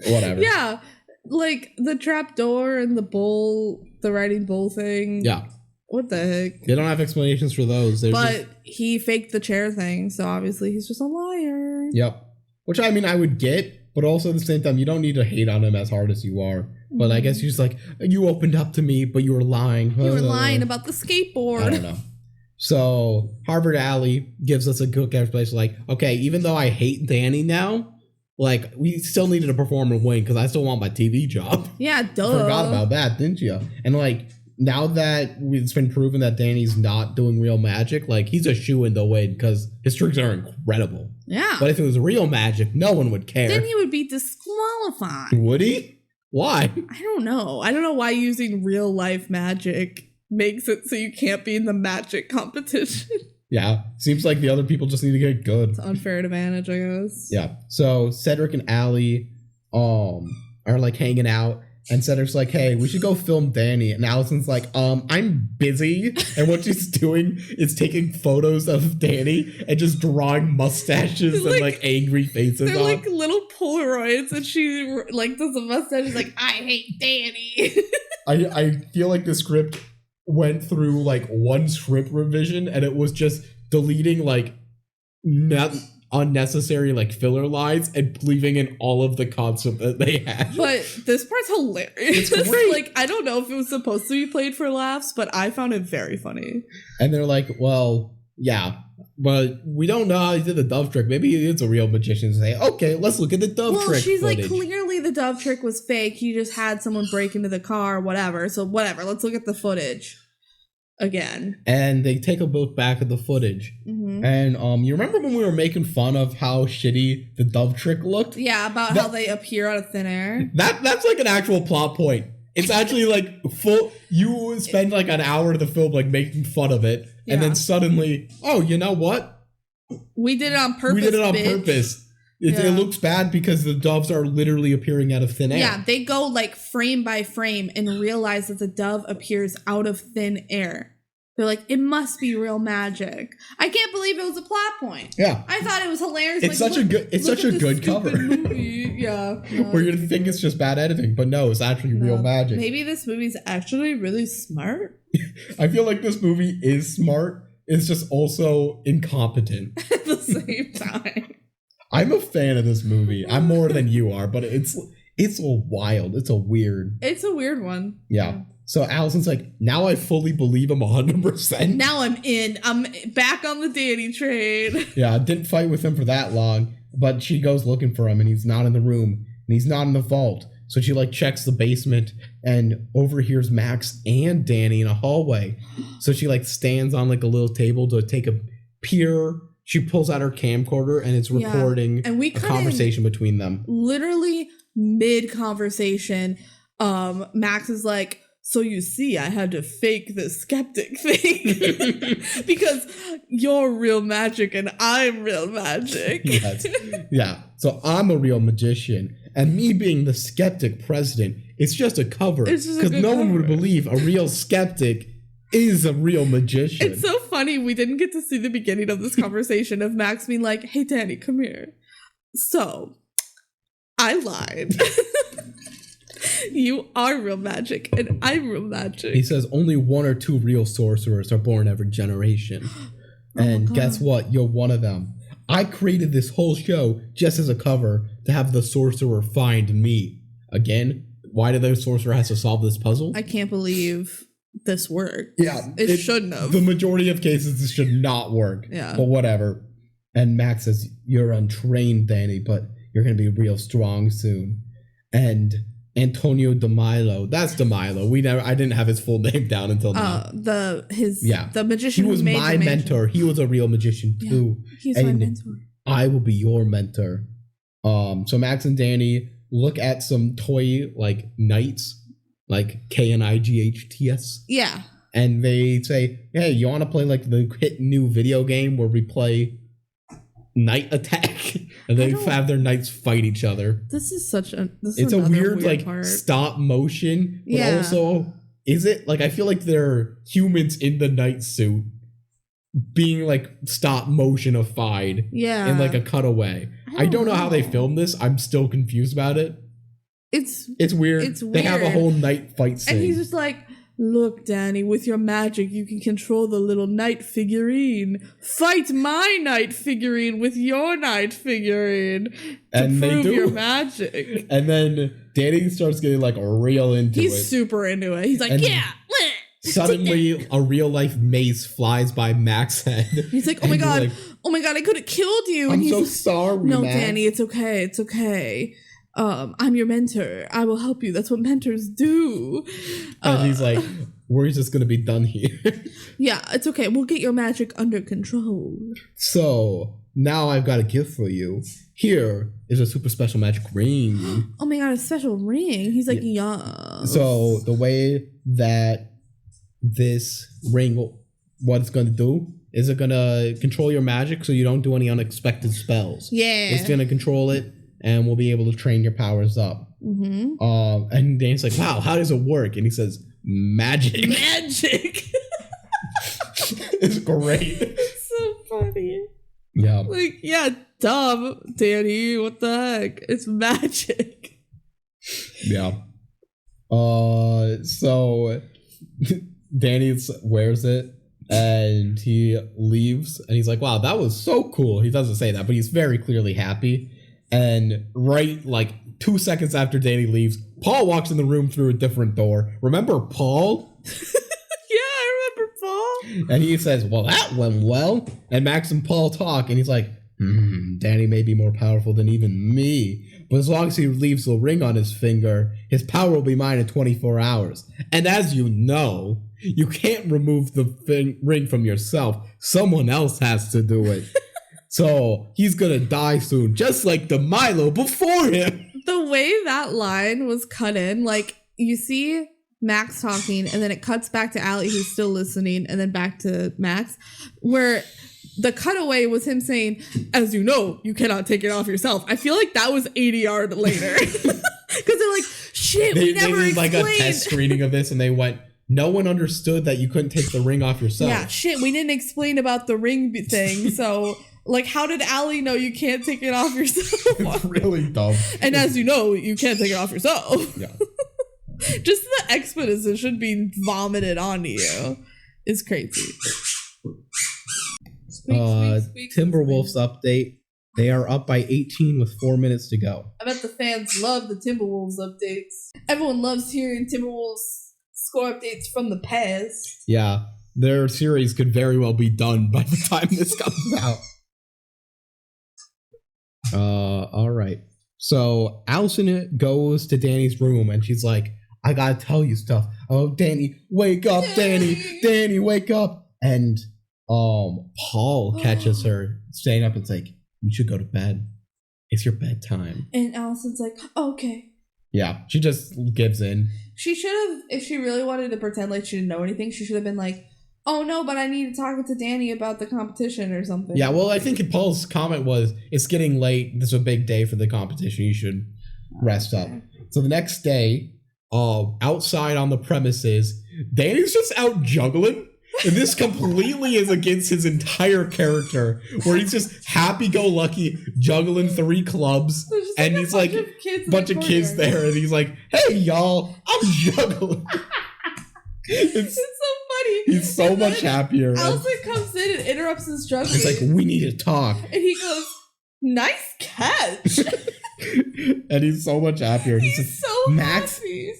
Whatever. Yeah, like the trap door and the riding bull thing. Yeah. What the heck? They don't have explanations for those. But he faked the chair thing, so obviously he's just a liar. Yep. Which I mean, I would get, but also at the same time, you don't need to hate on him as hard as you are. But I guess you're just like, you opened up to me, but you were lying. You were lying about the skateboard. I don't know. So Harvard Alley gives us a good explanation. Like, okay, even though I hate Danny now, like we still needed a performer win because I still want my TV job. Yeah, duh. Forgot about that, didn't you? And like now that it's been proven that Danny's not doing real magic, like he's a shoo-in to win because his tricks are incredible. Yeah. But if it was real magic, no one would care. Then he would be disqualified. Would he? Why? I don't know. I don't know why using real life magic makes it so you can't be in the magic competition. Yeah. Seems like the other people just need to get good. It's unfair advantage, I guess. Yeah. So Cedric and Allie are like hanging out. And Cedric's like, hey, we should go film Danny. And Allison's like, I'm busy. And what she's doing is taking photos of Danny and just drawing mustaches and like angry faces they're on. Like little Polaroids. And she like does a mustache. She's like, I hate Danny. I feel like the script went through like one script revision and it was just deleting like unnecessary like filler lines and leaving in all of the concept that they had. But this part's hilarious. It's great. Like, I don't know if it was supposed to be played for laughs, but I found it very funny. And they're like, well, yeah, but we don't know how he did the dove trick. Maybe it's a real magician to say, okay, let's look at the dove trick. Well, she's footage. Like, clearly the dove trick was fake. He just had someone break into the car, whatever. So whatever, let's look at the footage again. And they take a look back at the footage. Mm-hmm. And you remember when we were making fun of how shitty the dove trick looked? Yeah, about how they appear out of thin air. That's like an actual plot point. It's actually like full. You spend like an hour of the film like making fun of it, and then suddenly, oh, you know what? We did it on purpose. It looks bad because the doves are literally appearing out of thin air. Yeah, they go like frame by frame and realize that the dove appears out of thin air. They're like, it must be real magic. I can't believe it was a plot point. Yeah, I thought it was hilarious. It's like, such a good cover. Yeah, where you're gonna think it's just bad editing, but no, it's actually real magic. Maybe this movie's actually really smart. I feel like this movie is smart. It's just also incompetent at the same time. I'm a fan of this movie. I'm more than you are, but it's a wild. It's a weird one. Yeah. So Allison's like, now I fully believe him 100%. Now I'm in. I'm back on the Danny train. Yeah, I didn't fight with him for that long, but she goes looking for him and he's not in the room and he's not in the vault. So she like checks the basement and overhears Max and Danny in a hallway. So she like stands on like a little table to take a peer. She pulls out her camcorder and it's recording a conversation between them. Literally mid-conversation, Max is like, so you see, I had to fake the skeptic thing because you're real magic and I'm real magic. Yes. Yeah. So I'm a real magician and me being the skeptic president, it's just a cover because no one would believe a real skeptic is a real magician. It's so funny. We didn't get to see the beginning of this conversation of Max being like, hey, Danny, come here. So I lied. You are real magic, and I'm real magic. He says only 1 or 2 real sorcerers are born every generation. And guess what? You're one of them. I created this whole show just as a cover to have the sorcerer find me. Again, why did the sorcerer have to solve this puzzle? I can't believe this worked. Yeah. It shouldn't have. The majority of cases, this should not work. Yeah. But whatever. And Max says, you're untrained, Danny, but you're going to be real strong soon. And Antonio DeMilo. That's DeMilo. I didn't have his full name down until now. The magician. He was my mentor. He was a real magician too. Yeah, he's my mentor. I will be your mentor. So Max and Danny look at some toy like knights, like KNIGHTS. Yeah. And they say, "Hey, you want to play like the hit new video game where we play Knight Attack?" And they have their knights fight each other. This is such a... It's a weird like part. Stop motion. But also, is it... Like, I feel like they're humans in the knight suit being like stop motionified. Yeah. In like a cutaway. I don't know how they filmed this. I'm still confused about it. It's weird. It's weird. They have a whole knight fight scene. And he's just like... Look, Danny, with your magic, you can control the little knight figurine. Fight my knight figurine with your knight figurine to prove your magic. And then Danny starts getting like real into it. He's super into it. He's like, Suddenly, a real life mace flies by Max's head. He's like, oh my god, I could have killed you. I'm so sorry, no, Max. Danny, it's okay. I'm your mentor. I will help you. That's what mentors do. And he's like, we're just gonna be done here. Yeah, it's okay. We'll get your magic under control. So now I've got a gift for you. Here is a super special magic ring. Oh my god, a special ring. He's like, yeah. So the way that this ring, what it's gonna do is it gonna control your magic so you don't do any unexpected spells. Yeah. It's gonna control it. And we'll be able to train your powers up. Mm-hmm. And Dan's like, wow, how does it work? And he says, magic. Magic. It's great. It's so funny. Yeah. Like, yeah, dumb, Danny. What the heck? It's magic. Yeah. So Danny wears it and he leaves. And he's like, wow, that was so cool. He doesn't say that, but he's very clearly happy. And right, like 2 seconds after Danny leaves, Paul walks in the room through a different door. Remember Paul? Yeah, I remember Paul. And he says, well, that went well. And Max and Paul talk, and he's like, Danny may be more powerful than even me. But as long as he leaves the ring on his finger, his power will be mine in 24 hours. And as you know, you can't remove the ring from yourself. Someone else has to do it. So he's gonna die soon, just like the Milo before him. The way that line was cut in, like you see Max talking, and then it cuts back to Allie, who's still listening, and then back to Max, where the cutaway was him saying, "As you know, you cannot take it off yourself." I feel like that was 80 yards later, because they're like, "Shit, we never did explained." Like a test screening of this, and they went, "No one understood that you couldn't take the ring off yourself." Yeah, shit, we didn't explain about the ring thing, so. Like, how did Allie know you can't take it off yourself? It's really dumb. And as you know, you can't take it off yourself. Yeah. Just the exposition being vomited onto you is crazy. Timberwolves update. They are up by 18 with 4 minutes to go. I bet the fans love the Timberwolves updates. Everyone loves hearing Timberwolves score updates from the past. Yeah, their series could very well be done by the time this comes out. All right. So Allison goes to Danny's room and she's like, I gotta tell you stuff. Oh, Danny, wake up, Danny. Danny, wake up. And Paul catches her staying up and's like, you should go to bed. It's your bedtime. And Allison's like, oh, okay. Yeah, she just gives in. She should have, if she really wanted to pretend like she didn't know anything, she should have been like, oh no, but I need to talk to Danny about the competition or something. Yeah, well, I think Paul's comment was, it's getting late. This is a big day for the competition. You should rest up. So the next day, outside on the premises, Danny's just out juggling. And this completely is against his entire character, where he's just happy-go-lucky, juggling 3 clubs, and he's like a bunch of kids there, and he's like, "Hey, y'all, I'm juggling." It's so funny. He's so much happier. Allison comes in and interrupts his juggling. He's like, "We need to talk," and he goes, "Nice catch." And he's so much happier. He's so Max happy.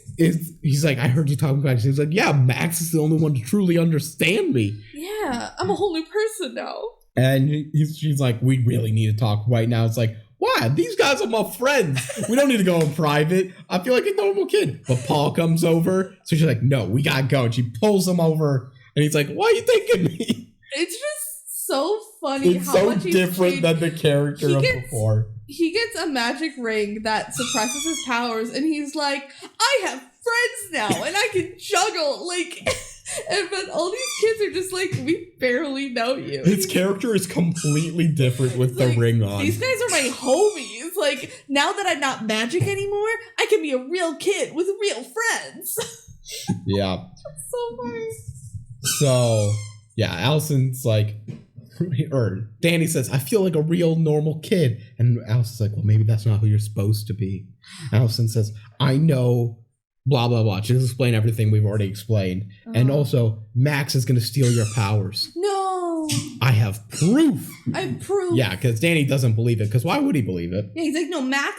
He's like, "I heard you talking about it." He's like, "Yeah, Max is the only one to truly understand me." Yeah, I'm a whole new person now. And she's like, "We really need to talk right now." It's like, why? These guys are my friends. We don't need to go in private. I feel like a normal kid. But Paul comes over, so she's like, "No, we gotta go." And she pulls him over, and he's like, "Why are you thinking me?" It's just so funny. It's so different than the character of before. He gets a magic ring that suppresses his powers, and he's like, "I have friends now, and I can juggle." But all these kids are just like, "We barely know you." His character is completely different with the ring on. These guys are my homies. Like, now that I'm not magic anymore, I can be a real kid with real friends. Yeah. That's so funny. So, yeah, Allison's like, or Danny says, "I feel like a real normal kid." And Allison's like, "Well, maybe that's not who you're supposed to be." Allison says, "I know, blah, blah, blah." She'll explain everything we've already explained. And also, Max is going to steal your powers. No. I have proof. I have proof. Yeah, because Danny doesn't believe it, because why would he believe it? Yeah, he's like, "No, Max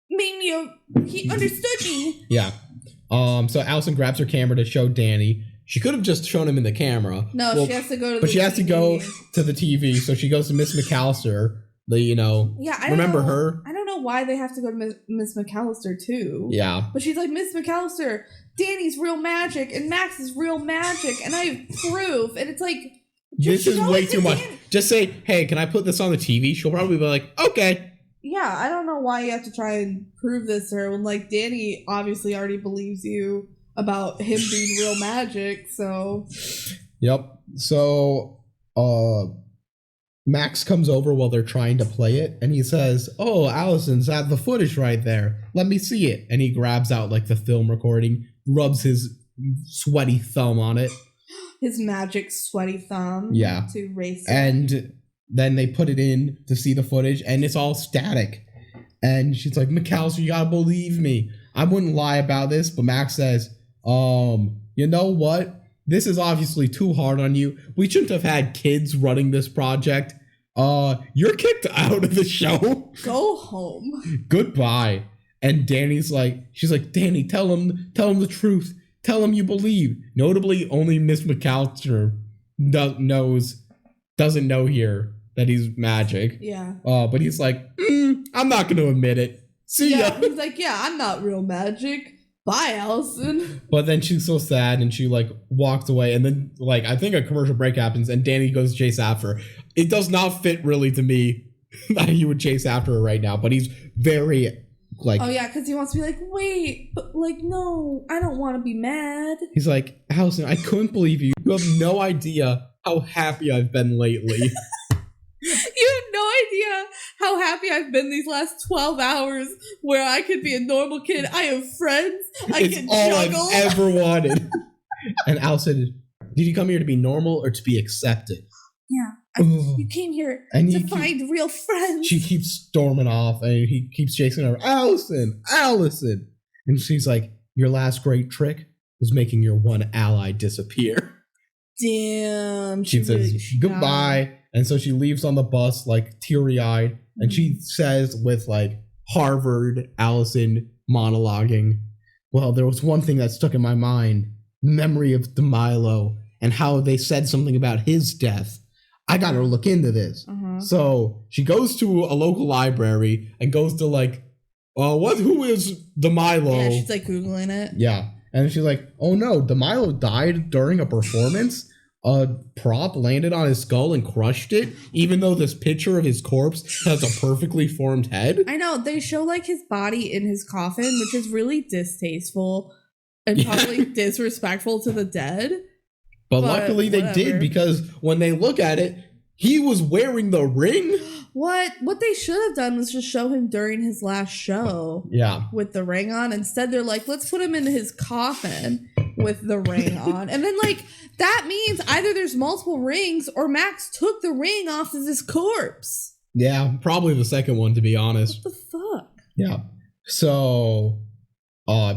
made me he understood me." Yeah. So Allison grabs her camera to show Danny. She could have just shown him in the camera. No, she has to go to the TV. But she has to go to the TV, so she goes to Miss McAllister. Yeah, I remember know, her? I don't know why they have to go to Miss McAllister too. Yeah. But she's like, "Miss McAllister, Danny's real magic and Max is real magic, and I have proof." And it's like, this is way too much. Just say, "Hey, can I put this on the TV?" She'll probably be like, "Okay." Yeah, I don't know why you have to try and prove this to her when, like, Danny obviously already believes you about him being real magic, so. Yep. So, Max comes over while they're trying to play it, and he says, "Oh, Allison's at the footage right there. Let me see it." And he grabs out, like, the film recording, rubs his sweaty thumb on it. His magic sweaty thumb. Yeah. To erase it. And then they put it in to see the footage, and it's all static. And she's like, "McAllister, you gotta believe me. I wouldn't lie about this." But Max says, "You know what? This is obviously too hard on you. We shouldn't have had kids running this project. You're kicked out of the show. Go home. Goodbye." And she's like, "Danny, tell him the truth. Tell him you believe." Notably, only Miss McAllister doesn't know here that he's magic. Yeah. But he's like, "I'm not going to admit it. See ya." He's like, "Yeah, I'm not real magic. Bye, Allison." But then she's so sad and she walks away, and then I think a commercial break happens and Danny goes to chase after her. It does not fit really to me that he would chase after her right now, but he's very oh yeah, because he wants to be like, "Wait, but no, I don't want to be mad." He's like, "Allison, I couldn't believe you. You have no idea how happy I've been lately." You have no idea how happy I've been these last 12 hours where I could be a normal kid. I have friends. I can all juggle. I've ever wanted. And Al said, "Did you come here to be normal or to be accepted?" Yeah. You came here to find real friends. She keeps storming off and he keeps chasing her. "Allison, Allison." And she's like, "Your last great trick was making your one ally disappear." Damn. She says goodbye. And so she leaves on the bus, teary-eyed. And she says with, Harvard Allison monologuing, "Well, there was one thing that stuck in my mind. The memory of DeMilo and how they said something about his death. I gotta look into this." So she goes to a local library and goes to, who is DeMilo? Yeah, she's, Googling it. Yeah. And she's like, "Oh, no, DeMilo died during a performance. A prop landed on his skull and crushed it, even though this picture of his corpse has a perfectly formed head." I know. They show his body in his coffin, which is really distasteful and probably disrespectful to the dead. But luckily they did, because when they look at it, he was wearing the ring. What they should have done was just show him during his last show. Yeah. With the ring on. Instead, they're like, "Let's put him in his coffin with the ring on. And then, like, that means either there's multiple rings or Max took the ring off of his corpse. Yeah, probably the second one, to be honest. What the fuck? Yeah. So,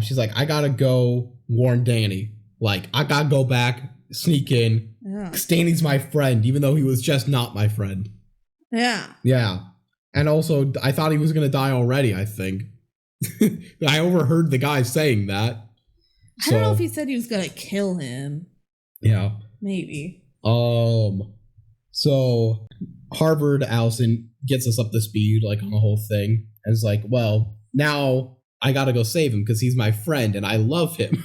she's like, I gotta go warn Danny. Like, I gotta go back, sneak in. Yeah. 'Cause Danny's my friend, even though he was just not my friend. Yeah. Yeah. And also, I thought he was gonna die already, I think. I overheard the guy saying that. I don't know if he said he was gonna kill him. Yeah. Maybe. So Harvard Allison gets us up to speed, like, on the whole thing. And it's like, well, now I gotta go save him because he's my friend and I love him.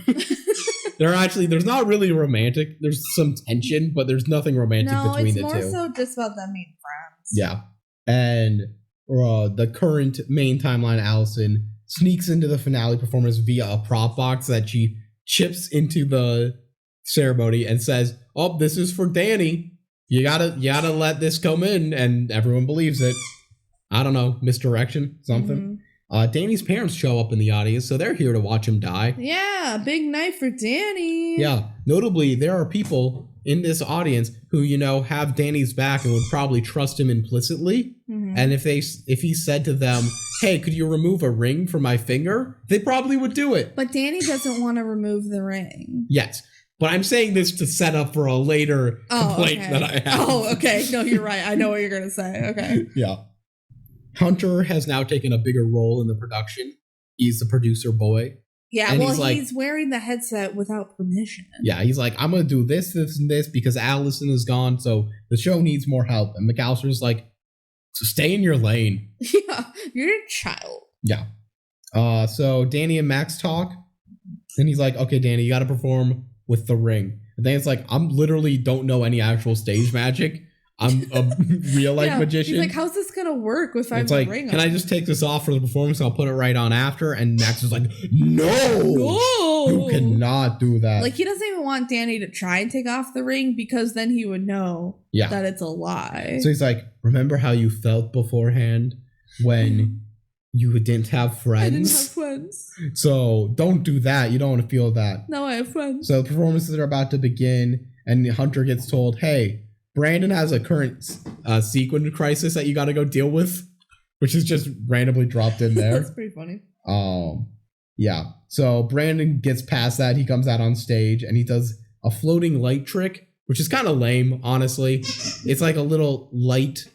There's not really romantic. There's some tension, but there's nothing romantic between the two. No, it's more so just about them being friends. Yeah. And the current main timeline, Allison sneaks into the finale performance via a prop box that she chips into the ceremony and says, oh, this is for Danny. You gotta let this come in, and everyone believes it. I don't know, misdirection, something. Mm-hmm. Danny's parents show up in the audience, so they're here to watch him die. Yeah, big night for Danny. Yeah, notably, there are people in this audience who, have Danny's back and would probably trust him implicitly. Mm-hmm. And if he said to them, hey, could you remove a ring from my finger? They probably would do it. But Danny doesn't want to remove the ring. Yes. But I'm saying this to set up for a later complaint that I have. Oh, okay. No, you're right. I know what you're going to say. Okay. Yeah. Hunter has now taken a bigger role in the production. He's the producer boy. Yeah, and he's wearing the headset without permission. Yeah, he's like, I'm going to do this, this, and this because Allison is gone, so the show needs more help. And McAllister's like, so stay in your lane. Yeah, you're a child. Yeah. So Danny and Max talk, and he's like, okay, Danny, you got to perform with the ring. And then it's like, I'm literally don't know any actual stage magic. I'm a real life magician. He's like, how's this gonna work if I have the ring on? Can I just take this off for the performance? I'll put it right on after. And Max is like, no, you cannot do that. Like, he doesn't even want Danny to try and take off the ring because then he would know that it's a lie. So he's like, remember how you felt beforehand when you didn't have friends? I didn't have friends. So don't do that. You don't want to feel that. No, I have friends. So the performances are about to begin, and Hunter gets told, hey, Brandon has a current sequin crisis that you got to go deal with, which is just randomly dropped in there. That's pretty funny. Yeah. So Brandon gets past that. He comes out on stage and he does a floating light trick, which is kind of lame, honestly. It's like a little light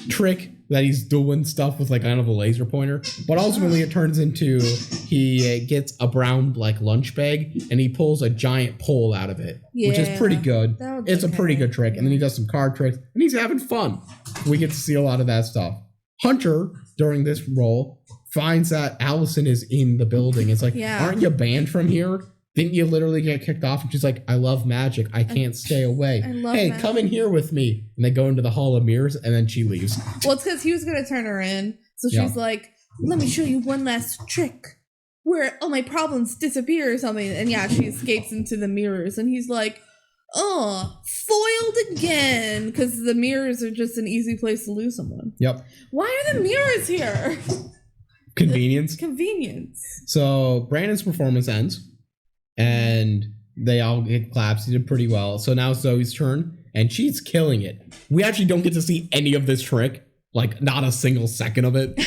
trick that he's doing stuff with, like, kind of a laser pointer, but ultimately it turns into he gets a brown, like, lunch bag and he pulls a giant pole out of it, which is pretty good. It's a pretty good trick. And then he does some card tricks and he's having fun. We get to see a lot of that stuff. Hunter, during this role, finds that Allison is in the building. It's like, aren't you banned from here? Didn't you literally get kicked off? And she's like, I love magic. I can't stay away. Hey, magic. Come in here with me. And they go into the Hall of Mirrors, and then she leaves. Well, it's because he was going to turn her in. So she's like, let me show you one last trick where all my problems disappear or something. And she escapes into the mirrors. And he's like, oh, foiled again. Because the mirrors are just an easy place to lose someone. Yep. Why are the mirrors here? Convenience. Convenience. So Brandon's performance ends. And they all get claps. He did pretty well. So now Zoe's turn, and she's killing it. We actually don't get to see any of this trick, like not a single second of it.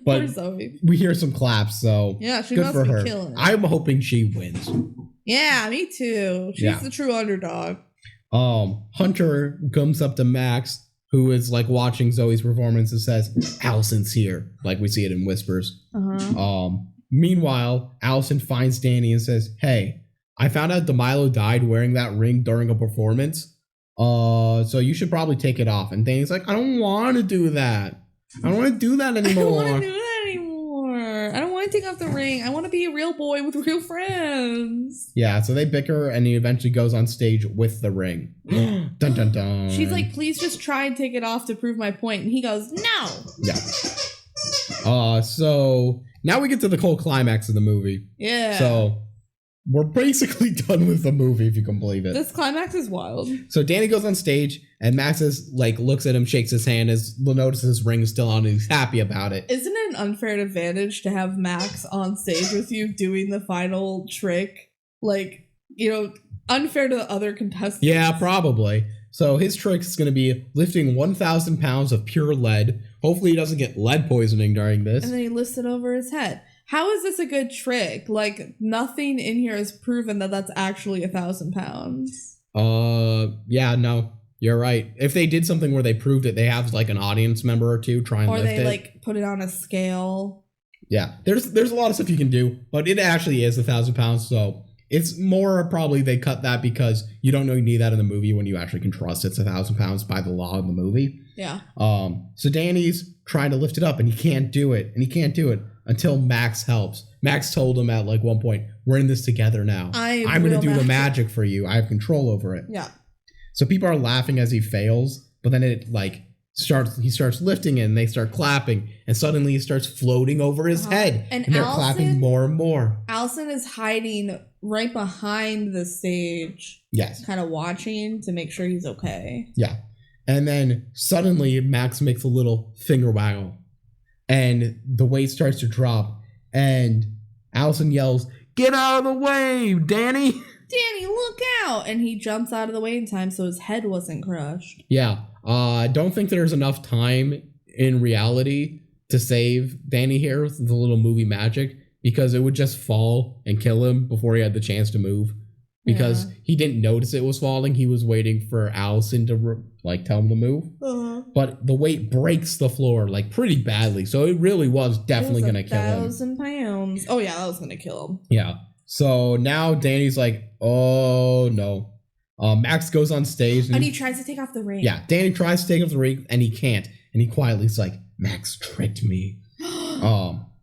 But Zoe. We hear some claps, so yeah, she good must for be her. Killing it. I'm hoping she wins. Yeah, me too. She's the true underdog. Hunter comes up to Max, who is like watching Zoe's performance, and says, "Allison's here." Like we see it in whispers. Meanwhile, Allison finds Danny and says, hey, I found out DeMilo died wearing that ring during a performance. So you should probably take it off. And Danny's like, I don't want to do that. I don't want to do that anymore. I don't want to do that anymore. I don't want to take off the ring. I want to be a real boy with real friends. Yeah, so they bicker and he eventually goes on stage with the ring. Dun dun dun. She's like, please just try and take it off to prove my point. And he goes, no. Yeah. So now we get to the whole climax of the movie. Yeah. So we're basically done with the movie, if you can believe it. This climax is wild. So Danny goes on stage, and Max is like looks at him, shakes his hand, notices his ring is still on, and he's happy about it. Isn't it an unfair advantage to have Max on stage with you doing the final trick? like, unfair to the other contestants. Yeah, probably. So his trick is going to be lifting 1,000 pounds of pure lead. Hopefully he doesn't get lead poisoning during this. And then he lifts it over his head. How is this a good trick? Like, nothing in here has proven that that's actually 1,000 pounds. Yeah, no, you're right. If they did something where they proved it, they have like an audience member or two try and lift it. Or they like put it on a scale. Yeah, there's a lot of stuff you can do, but it actually is 1,000 pounds, so it's more probably they cut that because you don't know you need that in the movie when you actually can trust it's 1,000 pounds by the law of the movie. Yeah. So Danny's trying to lift it up and he can't do it, until Max helps. Max told him at like one point, "We're in this together now. I'm going to do the magic for you. I have control over it." Yeah. So people are laughing as he fails, but then it like he starts lifting it and they start clapping, and suddenly he starts floating over his head, and they're clapping more and more. Allison is hiding right behind the stage. Yes. Kind of watching to make sure he's okay. Yeah. And then suddenly Max makes a little finger waggle and the weight starts to drop and Allison yells, "Get out of the way, Danny!" Danny, look out! And he jumps out of the way in time so his head wasn't crushed. Yeah. I don't think there's enough time in reality to save Danny here with the little movie magic, because it would just fall and kill him before he had the chance to move. Because he didn't notice it was falling. He was waiting for Allison to tell him to move. Uh-huh. But the weight breaks the floor pretty badly. So it really was definitely going to kill him. 1,000 pounds. Oh yeah, that was going to kill him. Yeah. So now Danny's like, oh no. Max goes on stage. And he tries to take off the ring. Yeah, Danny tries to take off the ring and he can't. And he quietly is like, "Max tricked me."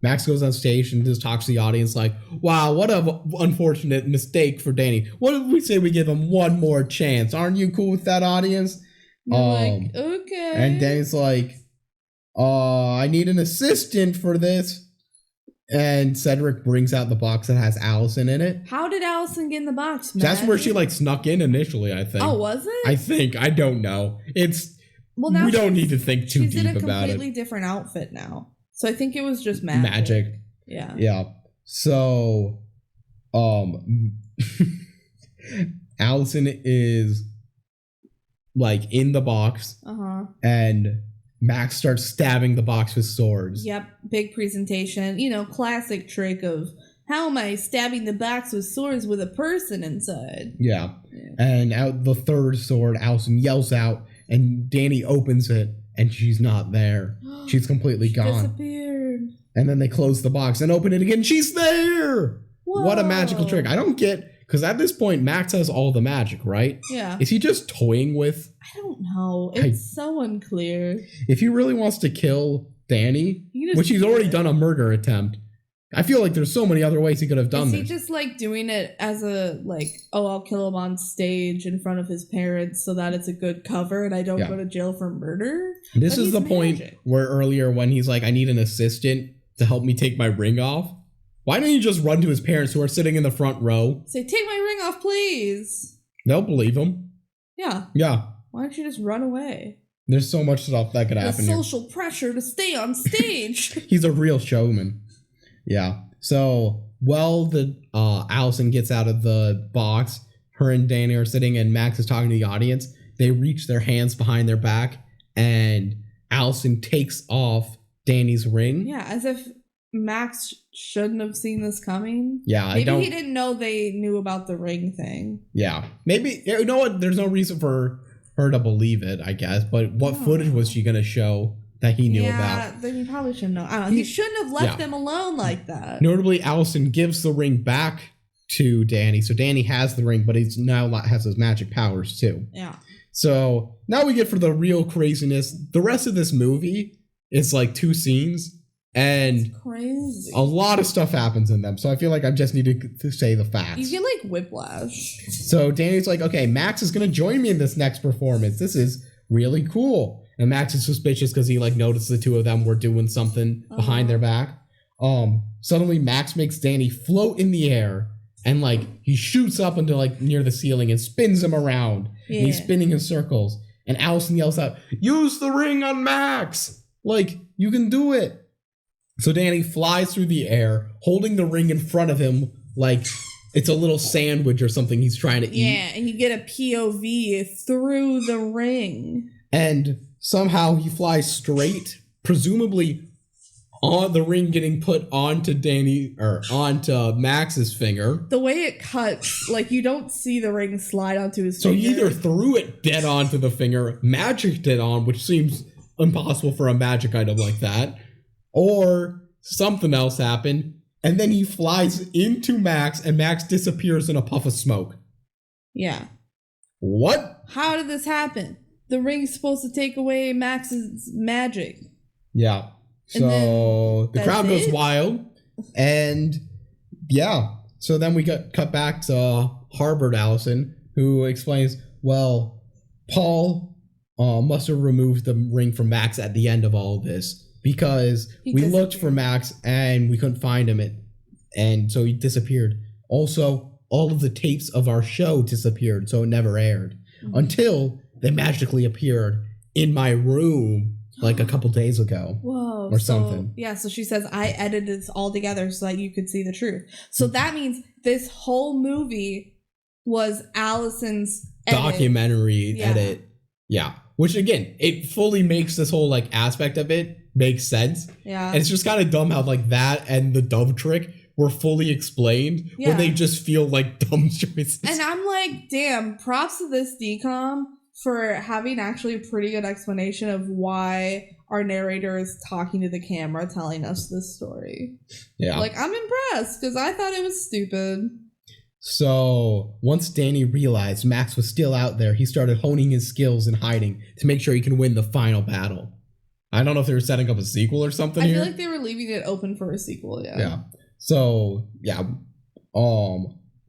Max goes on stage and just talks to the audience like, "Wow, what a unfortunate mistake for Danny. What if we say we give him one more chance? Aren't you cool with that, audience?" Like, okay. And Danny's like, "I need an assistant for this." And Cedric brings out the box that has Allison in it. How did Allison get in the box, man? That's where she snuck in initially, I think. Oh, was it? I think. I don't know. Now we don't need to think too deep about it. She's in a completely different outfit now. So I think it was just magic. Yeah. Yeah. So, Allison is in the box. Uh-huh. And Max starts stabbing the box with swords. Yep. Big presentation. Classic trick of, how am I stabbing the box with swords with a person inside? Yeah. And out the third sword, Allison yells out, and Danny opens it, and she's not there. She's completely gone. Disappeared. And then they close the box and open it again. She's there! Whoa. What a magical trick. I don't get... Because at this point, Max has all the magic, right? Yeah. Is he just toying with... I don't know. It's so unclear. If he really wants to kill Danny, which he's already done a murder attempt, I feel like there's so many other ways he could have done this. Is he just doing it as a I'll kill him on stage in front of his parents so that it's a good cover and I don't go to jail for murder? This is the point where earlier when he's like, "I need an assistant to help me take my ring off." Why don't you just run to his parents who are sitting in the front row? Say, "Take my ring off, please." They'll believe him. Yeah. Yeah. Why don't you just run away? There's so much stuff that could happen here. The social pressure to stay on stage. He's a real showman. Yeah. So, Allison gets out of the box, her and Danny are sitting and Max is talking to the audience. They reach their hands behind their back and Allison takes off Danny's ring. Yeah, as if Max shouldn't have seen this coming. Yeah, Maybe he didn't know they knew about the ring thing. Yeah. Maybe, you know what? There's no reason for her to believe it, I guess. But what footage was she going to show that he knew about? Yeah, then he probably shouldn't know. I don't know. He shouldn't have left them alone like that. Notably, Allison gives the ring back to Danny. So Danny has the ring, but he's now has his magic powers too. Yeah. So now we get for the real craziness. The rest of this movie is 2 scenes. And crazy. A lot of stuff happens in them. So I feel like I just need to say the facts. You get whiplash. So Danny's like, "Okay, Max is going to join me in this next performance. This is really cool." And Max is suspicious because he noticed the two of them were doing something behind their back. Suddenly Max makes Danny float in the air and he shoots up into near the ceiling and spins him around. Yeah. And he's spinning in circles. And Allison yells out, "Use the ring on Max! You can do it!" So Danny flies through the air, holding the ring in front of him it's a little sandwich or something he's trying to eat. Yeah, and you get a POV through the ring. And somehow he flies straight, presumably on the ring getting put onto onto Max's finger. The way it cuts, like you don't see the ring slide onto his so finger. So he either threw it dead onto the finger, magicked it on, which seems impossible for a magic item like that, or something else happened, and then he flies into Max, and Max disappears in a puff of smoke. Yeah. What? How did this happen? The ring's supposed to take away Max's magic. Yeah. So the crowd goes wild, and yeah. So then we cut back to Harvard Allison, who explains, well, Paul must have removed the ring from Max at the end of all of this because we looked for Max and we couldn't find him, and so he disappeared. Also, all of the tapes of our show disappeared, so it never aired until they magically appeared in my room like a couple days ago. Whoa. Or something. Yeah, so she says, I edited this all together so that you could see the truth. So that means this whole movie was Allison's documentary edit. Yeah. Which, again, it fully makes this whole, like, aspect of it make sense. Yeah. And it's just kind of dumb how, like, that and the dove trick were fully explained when they just feel like dumb choices. And I'm like, damn, props to this DCOM for having actually a pretty good explanation of why our narrator is talking to the camera telling us this story. Yeah. Like, I'm impressed because I thought it was stupid. So once Danny realized Max was still out there, he started honing his skills and hiding to make sure he can win the final battle. I don't know if they were setting up a sequel or something here. I feel like they were leaving it open for a sequel, Yeah. So, yeah.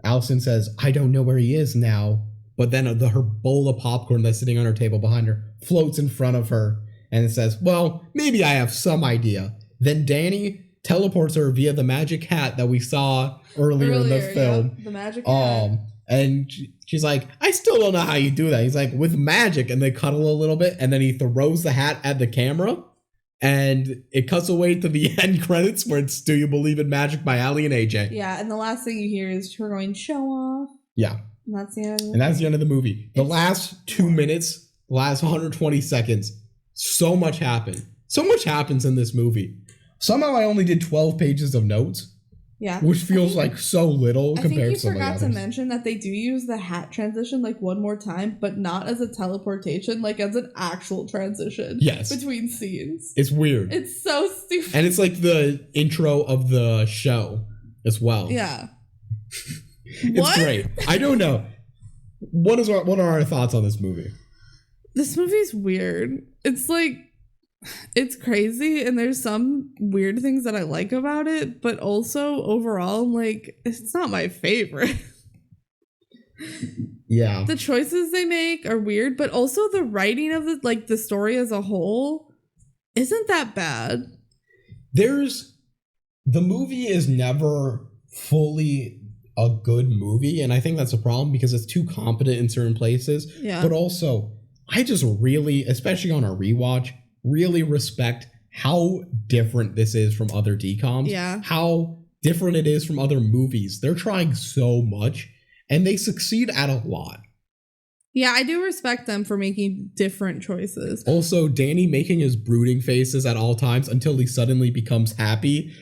Allison says, I don't know where he is now. But then her bowl of popcorn that's sitting on her table behind her floats in front of her. And it says, well, maybe I have some idea. Then Danny teleports her via the magic hat that we saw earlier in the film. Yep, the magic hat. And she's like, I still don't know how you do that. He's like, with magic. And they cuddle a little bit. And then he throws the hat at the camera. And it cuts away to the end credits where it's Do You Believe in Magic by Ali and AJ. Yeah, and the last thing you hear is her going, show off. Yeah. And that's the end. And that's the end of the movie. The last 2 minutes, the last 120 seconds, so much happened. So much happens in this movie. Somehow I only did 12 pages of notes. Yeah. Which feels like so little compared to some of the others. I think you forgot to mention that they do use the hat transition like one more time, but not as a teleportation, like as an actual transition. Yes. Between scenes. It's weird. It's so stupid. And it's like the intro of the show as well. Yeah. It's great. I don't know. What are our thoughts on this movie? This movie's weird. It's like, it's crazy, and there's some weird things that I like about it, but also overall, I'm like, it's not my favorite. Yeah. The choices they make are weird, but also the writing of the story as a whole isn't that bad. The movie is never fully a good movie, and I think that's a problem because it's too competent in certain places. Yeah. But also, I just really, especially on a rewatch, really respect how different this is from other DCOMs. Yeah. How different it is from other movies. They're trying so much, and they succeed at a lot. Yeah, I do respect them for making different choices. Also, Danny making his brooding faces at all times until he suddenly becomes happy.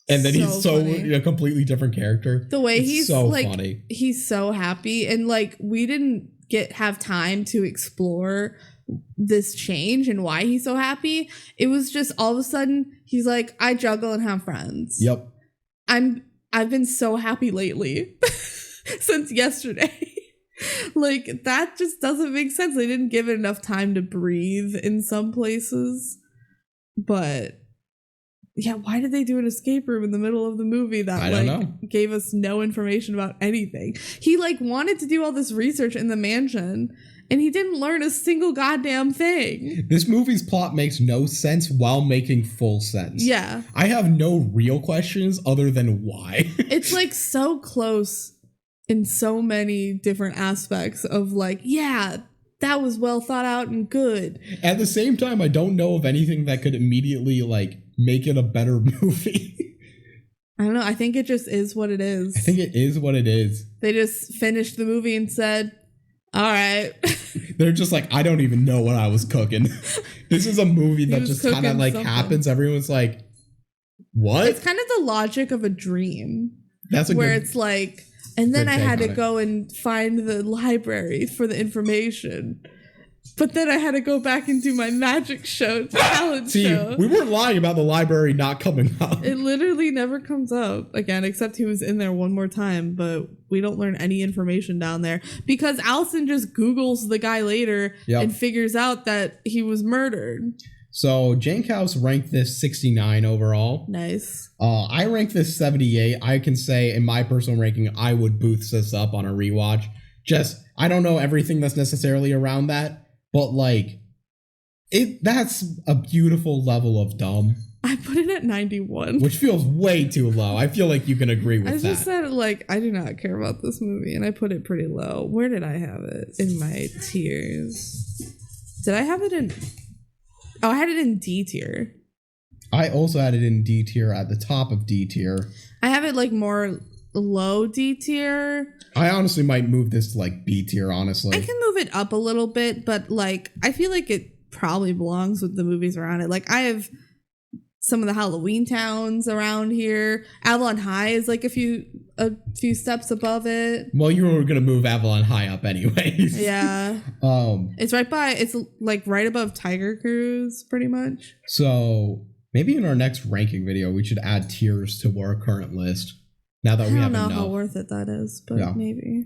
And then he's a completely different character. The way he's so funny. He's so happy. And we didn't have time to explore this change and why he's so happy. It was just all of a sudden he's like, I juggle and have friends. Yep. I've been so happy lately since yesterday. That just doesn't make sense. They didn't give it enough time to breathe in some places. But yeah, why did they do an escape room in the middle of the movie that I don't know. Gave us no information about anything? He wanted to do all this research in the mansion and he didn't learn a single goddamn thing. This movie's plot makes no sense while making full sense. Yeah. I have no real questions other than why. It's so close in so many different aspects of yeah, that was well thought out and good. At the same time, I don't know of anything that could immediately make it a better movie. I don't know. I think it just is what it is. I think it is what it is. They just finished the movie and said, all right. They're just like, I don't even know what I was cooking. This is a movie that just kind of like happens. Everyone's like, what? It's kind of the logic of a dream. That's where it's like, and then I had to go and find the library for the information. But then I had to go back and do my magic show, talent show. We weren't lying about the library not coming up. It literally never comes up again, except he was in there one more time, but we don't learn any information down there because Allison just Googles the guy later and figures out that he was murdered. So Jane House ranked this 69 overall. Nice. I ranked this 78. I can say in my personal ranking, I would boost this up on a rewatch. Just, I don't know everything that's necessarily around that. But like, that's a beautiful level of dumb. I put it at 91. Which feels way too low. I feel like you can agree with that. I just said, like, I do not care about this movie, and I put it pretty low. Where did I have it? In my tiers. Did I have it in... Oh, I had it in D tier. I also had it in D tier at the top of D tier. I have it, like, more low D tier. I honestly might move this to like B tier, honestly. I can move it up a little bit, but like I feel like it probably belongs with the movies around it. Like I have some of the Halloween towns around here. Avalon High is like a few steps above it. Well, you were gonna move Avalon High up anyways. Yeah. It's like right above Tiger Cruise, pretty much. So maybe in our next ranking video, we should add tiers to our current list. Now that we have enough. I don't know how worth it that is, but maybe.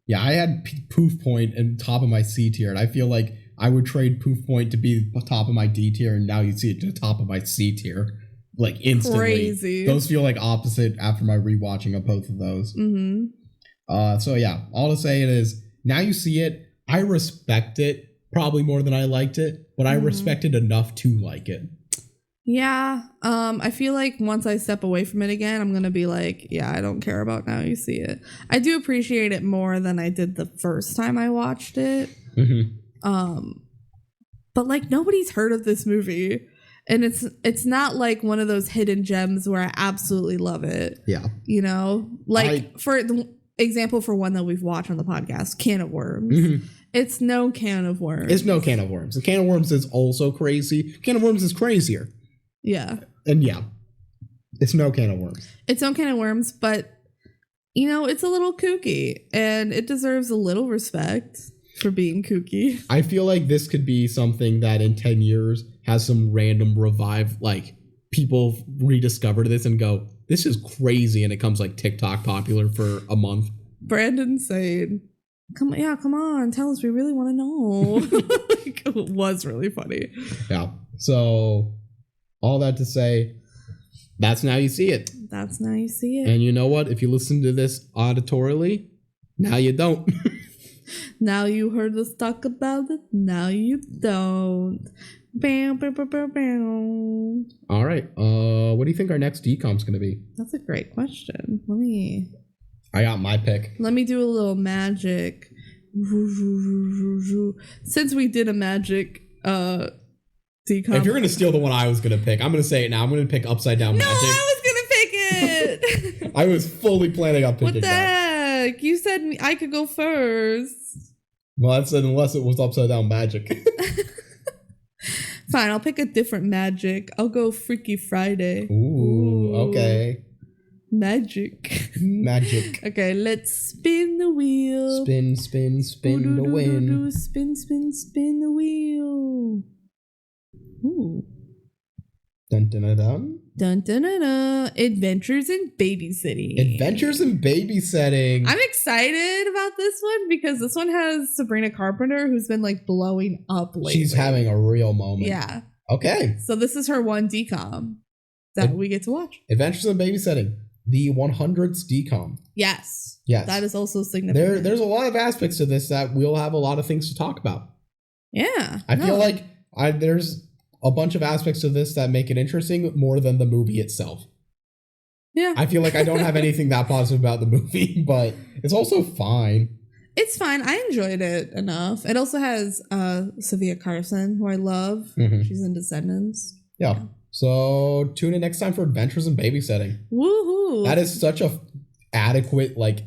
Yeah, I had Poof Point in top of my C tier, and I feel like I would trade Poof Point to be top of my D tier, and now you see it to the top of my C tier, like instantly. Crazy. Those feel like opposite after my rewatching of both of those. Mm-hmm. So yeah, all to say it is, now you see it, I respect it probably more than I liked it, but I respect it enough to like it. Yeah, I feel like once I step away from it again, I'm gonna be like, yeah, I don't care about Now You See It. I do appreciate it more than I did the first time I watched it. Mm-hmm. But like nobody's heard of this movie, and it's not like one of those hidden gems where I absolutely love it. Yeah, you know, like for the example for one that we've watched on the podcast, Can of Worms. Mm-hmm. It's no Can of Worms. It's no Can of Worms. The Can of Worms is also crazy. Can of Worms is crazier. Yeah. And yeah, it's no Can of Worms. It's no Can of Worms, but, you know, it's a little kooky, and it deserves a little respect for being kooky. I feel like this could be something that in 10 years has some random revive, like, people rediscover this and go, this is crazy, and it comes, like, TikTok popular for a month. Brandon saying, come on, tell us, we really want to know. It was really funny. Yeah, so... all that to say, that's Now You See It. That's Now You See It. And you know what? If you listen to this auditorily, now you don't. Now you heard us talk about it. Now you don't. Bam, bam, bam, bam, bam. All right. What do you think our next DCOM is going to be? That's a great question. I got my pick. Let me do a little magic. Since we did a magic DCOM. If you're going to steal the one I was going to pick, I'm going to say it now. I'm going to pick Upside Down Magic. No, I was going to pick it. I was fully planning on picking that. What the heck? You said I could go first. Well, I said unless it was Upside Down Magic. Fine, I'll pick a different magic. I'll go Freaky Friday. Ooh. Okay. Magic. Okay, let's spin the wheel. Spin the wheel. Spin the wheel. Ooh. Dun dun dun dun. Dun dun dun dun. Adventures in Babysitting. I'm excited about this one because this one has Sabrina Carpenter, who's been like blowing up lately. She's having a real moment. Yeah. Okay. So this is her one DCOM that we get to watch. Adventures in Babysitting, the 100th DCOM. Yes. That is also significant. There's a lot of aspects to this that we'll have a lot of things to talk about. Yeah. I feel like there's a bunch of aspects to this that make it interesting more than the movie itself. Yeah. I feel like I don't have anything that positive about the movie, but it's also fine. It's fine. I enjoyed it enough. It also has Sophia Carson, who I love. Mm-hmm. She's in Descendants. Yeah. So tune in next time for Adventures in Babysitting. Woohoo! That is such a adequate, like,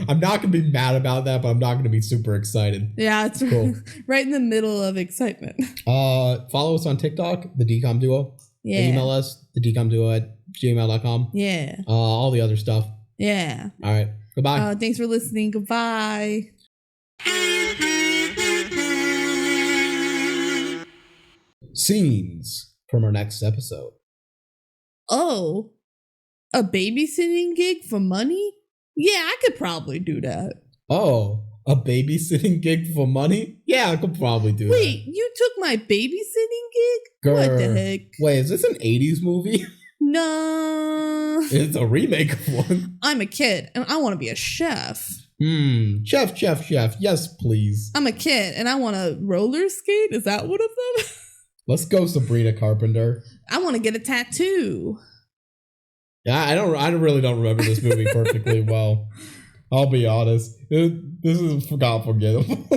I'm not going to be mad about that, but I'm not going to be super excited. Yeah, it's cool. Right in the middle of excitement. Follow us on TikTok, the DCOM Duo. Yeah. Email us, the DCOMDuo@gmail.com. Yeah. All the other stuff. Yeah. All right. Goodbye. Thanks for listening. Goodbye. Scenes from our next episode. Oh, a babysitting gig for money? Yeah, I could probably do that. Oh, a babysitting gig for money? Yeah, I could probably do that. Wait, you took my babysitting gig? Grr. What the heck? Wait, is this an 80s movie? No. It's a remake of one. I'm a kid and I want to be a chef. Chef. Yes, please. I'm a kid and I want to roller skate. Is that one of them? Let's go, Sabrina Carpenter. I want to get a tattoo. Yeah, I really don't remember this movie perfectly well. I'll be honest. This is forgettable.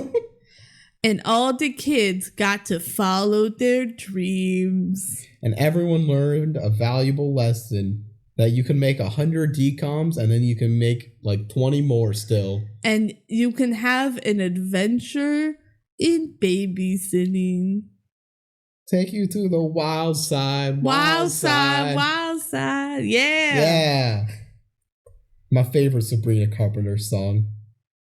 And all the kids got to follow their dreams. And everyone learned a valuable lesson that you can make 100 DCOMs and then you can make like 20 more still. And you can have an adventure in babysitting. Take you to the wild side. Wild side. Yeah. My favorite Sabrina Carpenter song.